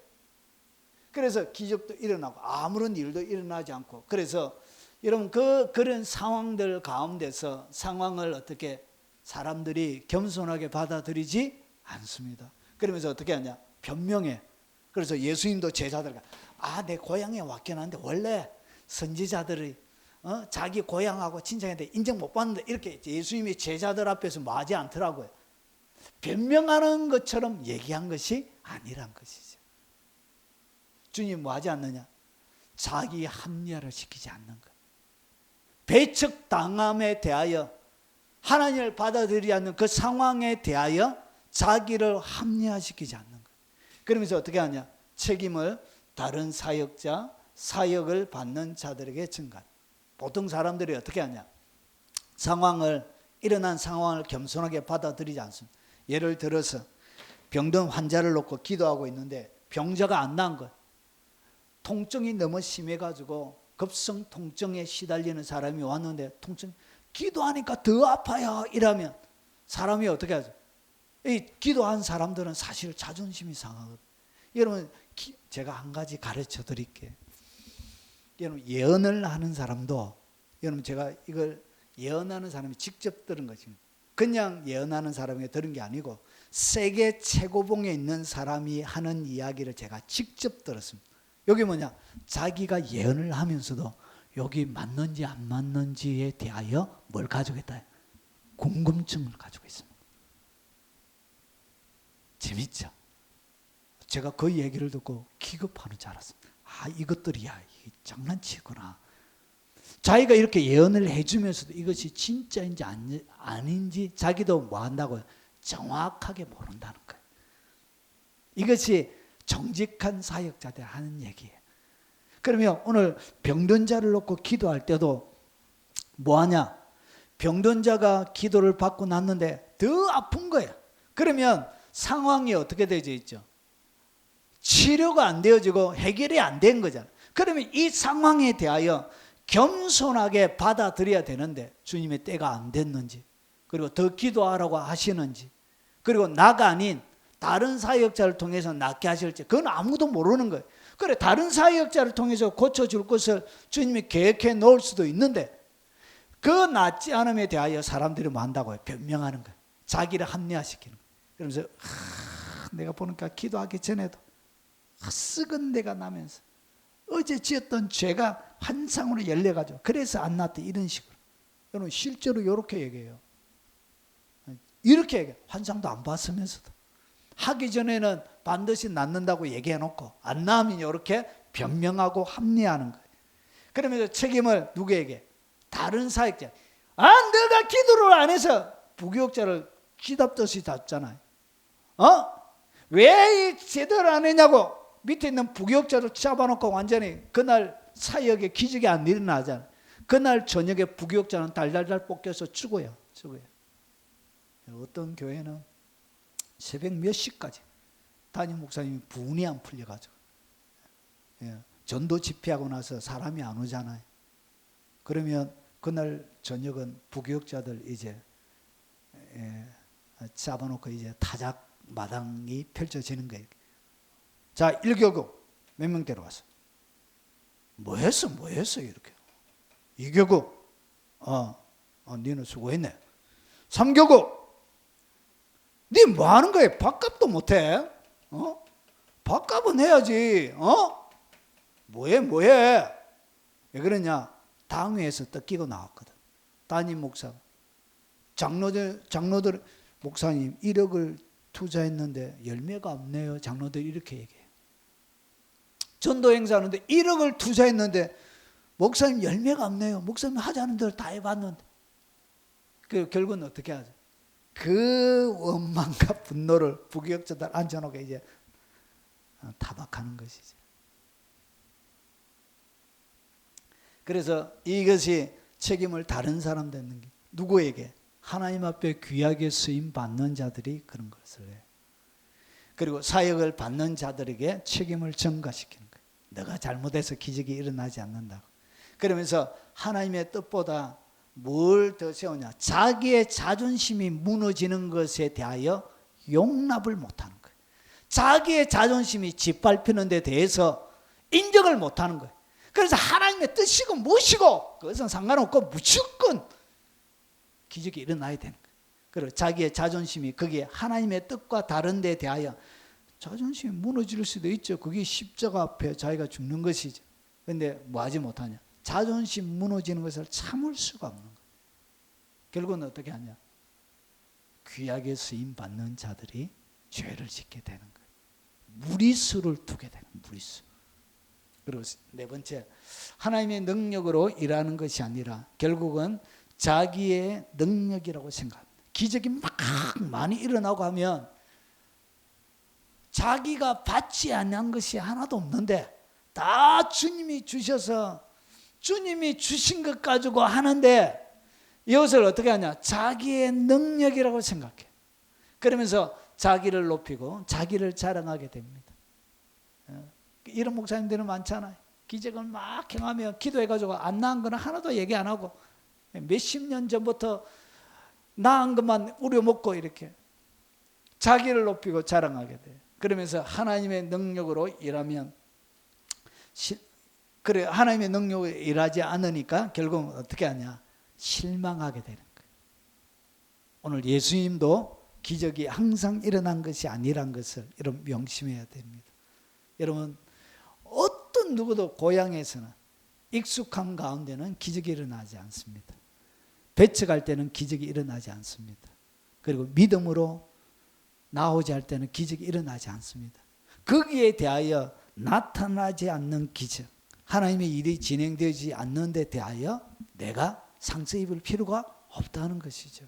그래서 기적도 일어나고 아무런 일도 일어나지 않고, 그래서 여러분 그런 상황들 가운데서 상황을 어떻게 사람들이 겸손하게 받아들이지 않습니다. 그러면서 어떻게 하냐? 변명해. 그래서 예수님도 제자들과 내 고향에 왔긴 한데 원래 선지자들이 자기 고향하고 친정인데 인정 못 받는데, 이렇게 예수님이 제자들 앞에서 뭐 하지 않더라고요. 변명하는 것처럼 얘기한 것이 아니란 것이죠. 주님 뭐 하지 않느냐? 자기 합리화를 시키지 않는 것. 배척당함에 대하여, 하나님을 받아들이지 않는 그 상황에 대하여 자기를 합리화시키지 않는 것. 그러면서 어떻게 하냐? 책임을 다른 사역자, 사역을 받는 자들에게 전가해. 보통 사람들이 어떻게 하냐? 일어난 상황을 겸손하게 받아들이지 않습니다. 예를 들어서 병든 환자를 놓고 기도하고 있는데 병자가 안 나은 거예요. 통증이 너무 심해가지고 급성 통증에 시달리는 사람이 왔는데 기도하니까 더 아파요 이러면 사람이 어떻게 하죠? 이 기도한 사람들은 사실 자존심이 상하거든요. 여러분 제가 한 가지 가르쳐 드릴게요. 여러분 예언을 하는 사람도, 여러분 제가 이걸 예언하는 사람이 직접 들은 것입니다. 그냥 예언하는 사람이 들은 게 아니고 세계 최고봉에 있는 사람이 하는 이야기를 제가 직접 들었습니다. 여기 뭐냐? 자기가 예언을 하면서도 여기 맞는지 안 맞는지에 대하여 뭘 가지고 있다? 궁금증을 가지고 있습니다. 재밌죠? 제가 그 얘기를 듣고 기겁하는 줄 알았습니다. 아, 이것들이야, 이게 장난치구나. 자기가 이렇게 예언을 해주면서도 이것이 진짜인지 아닌지 자기도 뭐 한다고요? 정확하게 모른다는 거예요. 이것이 정직한 사역자들 하는 얘기예요. 그러면 오늘 병든 자를 놓고 기도할 때도 뭐 하냐? 병든 자가 기도를 받고 났는데 더 아픈 거예요. 그러면 상황이 어떻게 되어 있죠? 치료가 안 되어지고 해결이 안 된 거잖아요. 그러면 이 상황에 대하여 겸손하게 받아들여야 되는데 주님의 때가 안 됐는지, 그리고 더 기도하라고 하시는지, 그리고 나가 아닌 다른 사역자를 통해서 낫게 하실지 그건 아무도 모르는 거예요. 그래, 다른 사역자를 통해서 고쳐줄 것을 주님이 계획해 놓을 수도 있는데 그 낫지 않음에 대하여 사람들이 뭐 한다고요? 변명하는 거예요. 자기를 합리화시키는 거예요. 그러면서 내가 보니까 기도하기 전에도 썩은 데가 나면서 어제 지었던 죄가 환상으로 열려가지고 그래서 안 낫대, 이런 식으로. 여러분 실제로 이렇게 얘기해요. 이렇게 얘기해요. 환상도 안 봤으면서도 하기 전에는 반드시 낫는다고 얘기해놓고 안 나으면 이렇게 변명하고 합리화하는 거예요. 그러면서 책임을 누구에게? 다른 사역자. 내가 기도를 안 해서 부교육자를 쥐잡듯이 잡잖아요. 왜 제대로 안 했냐고 밑에 있는 부교육자를 잡아놓고 완전히 그날 사역에 기적이 안 일어나잖아요. 그날 저녁에 부교육자는 달달달 볶여서 죽어요. 어떤 교회는 새벽 몇 시까지 담임 목사님이 분이 안 풀려가지고 전도 집회하고 나서 사람이 안 오잖아요. 그러면 그날 저녁은 부교육자들 이제 잡아놓고 이제 타작 마당이 펼쳐지는 거예요. 자, 1교구 몇 명 데려왔어? 뭐 했어 이렇게. 2교구 니는 수고했네. 3교구 니 뭐 하는 거야? 밥값도 못해? 밥값은 해야지. 뭐해? 왜 그러냐? 당회에서 뜯기고 나왔거든. 담임 목사, 장로들 목사님 1억을 투자했는데 열매가 없네요. 장로들 이렇게 얘기해요. 전도 행사하는데 1억을 투자했는데 목사님 열매가 없네요. 목사님 하자는 대로 다 해봤는데. 그 결국은 어떻게 하죠? 그 원망과 분노를 부교육자들 앉혀놓고 이제 타박하는 것이죠. 그래서 이것이 책임을 다른 사람 되는 게 누구에게? 하나님 앞에 귀하게 쓰임 받는 자들이 그런 것을 해요. 그리고 사역을 받는 자들에게 책임을 전가시키는 거예요. 너가 잘못해서 기적이 일어나지 않는다고. 그러면서 하나님의 뜻보다 뭘 더 세우냐? 자기의 자존심이 무너지는 것에 대하여 용납을 못하는 거예요. 자기의 자존심이 짓밟히는 데 대해서 인정을 못하는 거예요. 그래서 하나님의 뜻이고 무엇이고 그것은 상관없고 무조건 기적이 일어나야 되는 거예요. 그리고 자기의 자존심이 거기에 하나님의 뜻과 다른 데 대하여 자존심이 무너질 수도 있죠. 그게 십자가 앞에 자기가 죽는 것이죠. 그런데 뭐 하지 못하냐? 자존심 무너지는 것을 참을 수가 없는 거예요. 결국은 어떻게 하냐? 귀하게 쓰임 받는 자들이 죄를 짓게 되는 거예요. 무리수를 두게 되는 거예요. 무리수. 그리고 네 번째, 하나님의 능력으로 일하는 것이 아니라 결국은 자기의 능력이라고 생각합니다. 기적이 막 많이 일어나고 하면 자기가 받지 않은 것이 하나도 없는데 다 주님이 주셔서 주님이 주신 것 가지고 하는데 이것을 어떻게 하냐? 자기의 능력이라고 생각해. 그러면서 자기를 높이고 자기를 자랑하게 됩니다. 이런 목사님들은 많잖아요. 기적을 막 행하며 기도해가지고 안 나은 거는 하나도 얘기 안 하고 몇십 년 전부터 나은 것만 우려먹고 이렇게 자기를 높이고 자랑하게 돼요. 그러면서 하나님의 능력으로 일하면 그래 하나님의 능력으로 일하지 않으니까 결국은 어떻게 하냐? 실망하게 되는 거예요. 오늘 예수님도 기적이 항상 일어난 것이 아니란 것을 여러분 명심해야 됩니다. 여러분 어떤 누구도 고향에서는 익숙한 가운데는 기적이 일어나지 않습니다. 배척할 때는 기적이 일어나지 않습니다. 그리고 믿음으로 나오지 할 때는 기적이 일어나지 않습니다. 거기에 대하여 나타나지 않는 기적, 하나님의 일이 진행되지 않는 데 대하여 내가 상처 입을 필요가 없다는 것이죠.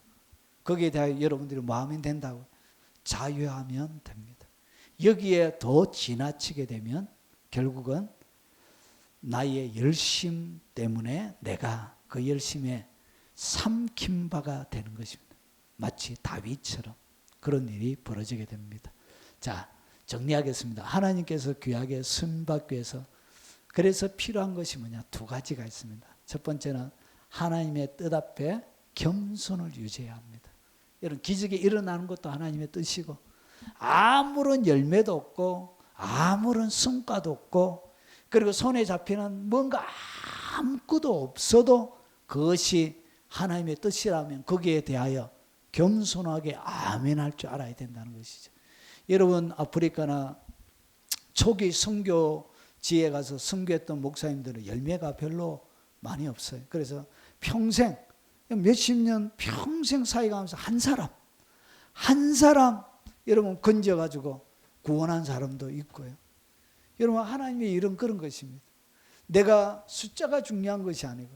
거기에 대하여 여러분들이 마음이 된다고 자유하면 됩니다. 여기에 더 지나치게 되면 결국은 나의 열심 때문에 내가 그 열심에 삼킨 바가 되는 것입니다. 마치 다윗처럼 그런 일이 벌어지게 됩니다. 자, 정리하겠습니다. 하나님께서 귀하게 쓰임받기 위해서 그래서 필요한 것이 뭐냐? 두 가지가 있습니다. 첫 번째는 하나님의 뜻 앞에 겸손을 유지해야 합니다. 여러분, 기적이 일어나는 것도 하나님의 뜻이고 아무런 열매도 없고 아무런 성과도 없고 그리고 손에 잡히는 뭔가 아무것도 없어도 그것이 하나님의 뜻이라면 거기에 대하여 겸손하게 아멘할 줄 알아야 된다는 것이죠. 여러분, 아프리카나 초기 선교지에 가서 선교했던 목사님들은 열매가 별로 많이 없어요. 그래서 평생 몇십 년 평생 사역하면서 한 사람 여러분 건져가지고 구원한 사람도 있고요. 여러분, 하나님의 일은 그런 것입니다. 내가 숫자가 중요한 것이 아니고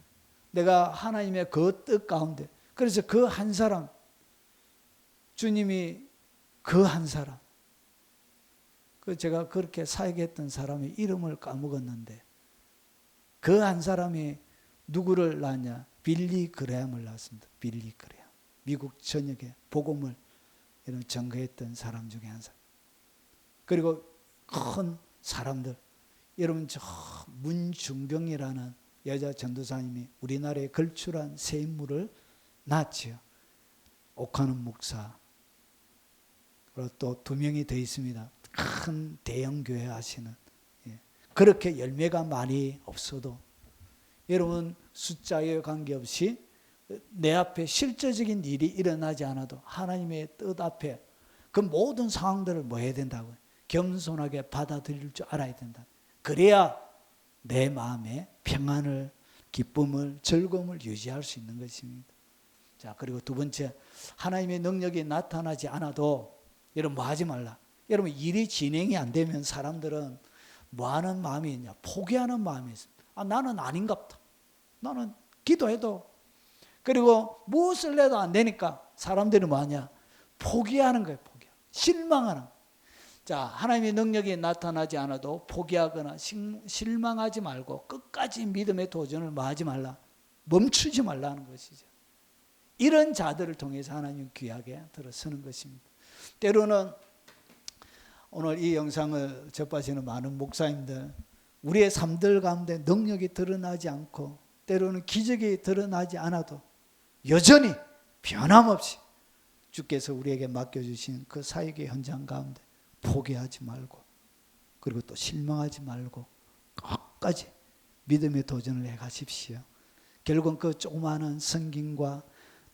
내가 하나님의 그 뜻 가운데, 그래서 그 한 사람, 주님이 그 한 사람, 그 제가 그렇게 사역했던 사람의 이름을 까먹었는데 그 한 사람이 누구를 낳았냐? 빌리 그레함을 낳았습니다. 빌리 그레함. 미국 전역에 복음을 이런 전거했던 사람 중에 한 사람. 그리고 큰 사람들, 여러분 저 문중병이라는 여자 전도사님이 우리나라에 걸출한 새 인물을 낳았지요. 옥하는 목사. 그리고 또 두 명이 더 있습니다. 큰 대형 교회 하시는. 그렇게 열매가 많이 없어도 여러분 숫자에 관계없이 내 앞에 실제적인 일이 일어나지 않아도 하나님의 뜻 앞에 그 모든 상황들을 뭐 해야 된다고요? 겸손하게 받아들일 줄 알아야 된다. 그래야 내 마음에 평안을, 기쁨을, 즐거움을 유지할 수 있는 것입니다. 자, 그리고 두 번째, 하나님의 능력이 나타나지 않아도 여러분 뭐 하지 말라. 여러분 일이 진행이 안 되면 사람들은 뭐 하는 마음이 있냐? 포기하는 마음이 있습니다. 아, 나는 아닌갑다. 나는 기도해도 그리고 무엇을 해도 안 되니까 사람들이 뭐 하냐? 포기하는 거예요. 실망하는 거예요. 자, 하나님의 능력이 나타나지 않아도 포기하거나 실망하지 말고 끝까지 믿음의 도전을 뭐 하지 말라? 멈추지 말라는 것이죠. 이런 자들을 통해서 하나님 귀하게 들어서는 것입니다. 때로는 오늘 이 영상을 접하시는 많은 목사님들, 우리의 삶들 가운데 능력이 드러나지 않고 때로는 기적이 드러나지 않아도 여전히 변함없이 주께서 우리에게 맡겨주신 그 사역의 현장 가운데 포기하지 말고 그리고 또 실망하지 말고 끝까지 믿음의 도전을 해가십시오. 결국은 그 조그마한 성김과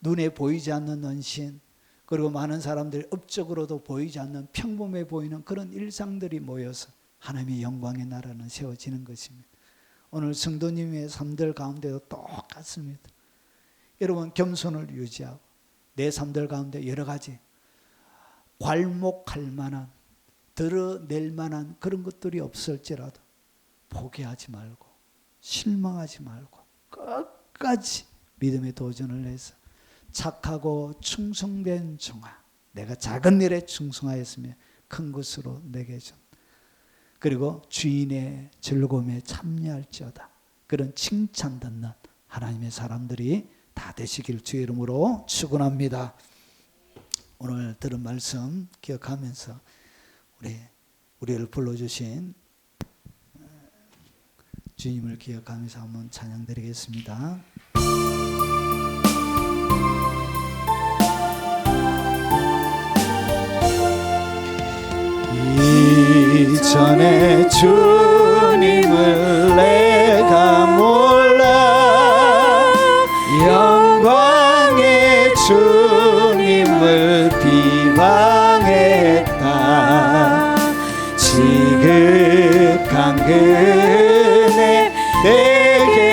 눈에 보이지 않는 헌신, 그리고 많은 사람들이 업적으로도 보이지 않는 평범해 보이는 그런 일상들이 모여서 하나님의 영광의 나라는 세워지는 것입니다. 오늘 성도님의 삶들 가운데도 똑같습니다. 여러분, 겸손을 유지하고 내 삶들 가운데 여러 가지 괄목할 만한, 드러낼 만한 그런 것들이 없을지라도 포기하지 말고 실망하지 말고 끝까지 믿음의 도전을 해서 착하고 충성된 종아, 내가 작은 일에 충성하였으며 큰 것으로 내게 준, 그리고 주인의 즐거움에 참여할지어다, 그런 칭찬 듣는 하나님의 사람들이 다 되시길 주의 이름으로 축원합니다. 오늘 들은 말씀 기억하면서 우리를 불러주신 주님을 기억하면서 한번 찬양드리겠습니다. 이전에 주님을 내가 몰라 영광의 주님을 비방했다. 지극한 그네 내게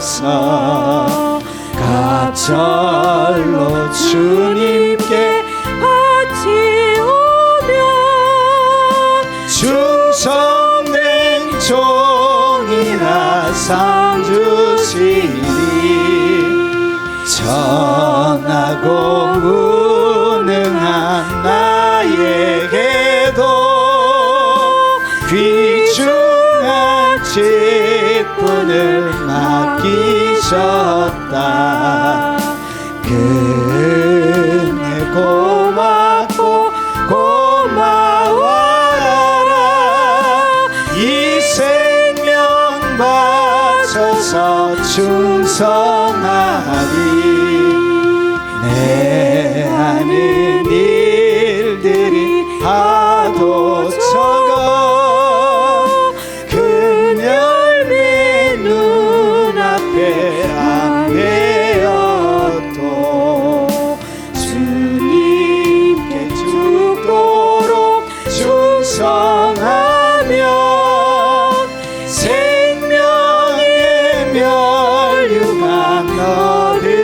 주셔서 갑절로 주님께 같이 오면 충성된 종이라 상 주시니 전하고 무능한 나에게도 귀중한 직분을 맡기셨다. 그네 고맙고 고마워라. 이 생명 바쳐서 충성하리. 내 하는 일들이 하도 적어 큰 열매 눈앞에 안 되어도 주님께 죽도록 충성하면 생명의 멸류관 얻으리라.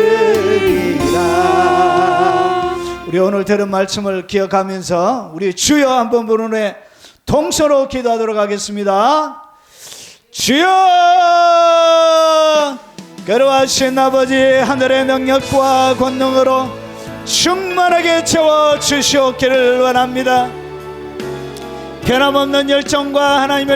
우리 오늘 들은 말씀을 기억하면서 우리 주여 한번 부르는 후에 동서로 기도하도록 하겠습니다. 주여, 거룩하신 아버지, 하늘의 능력과 권능으로 충만하게 채워 주시옵기를 원합니다. 변함없는 열정과 하나님의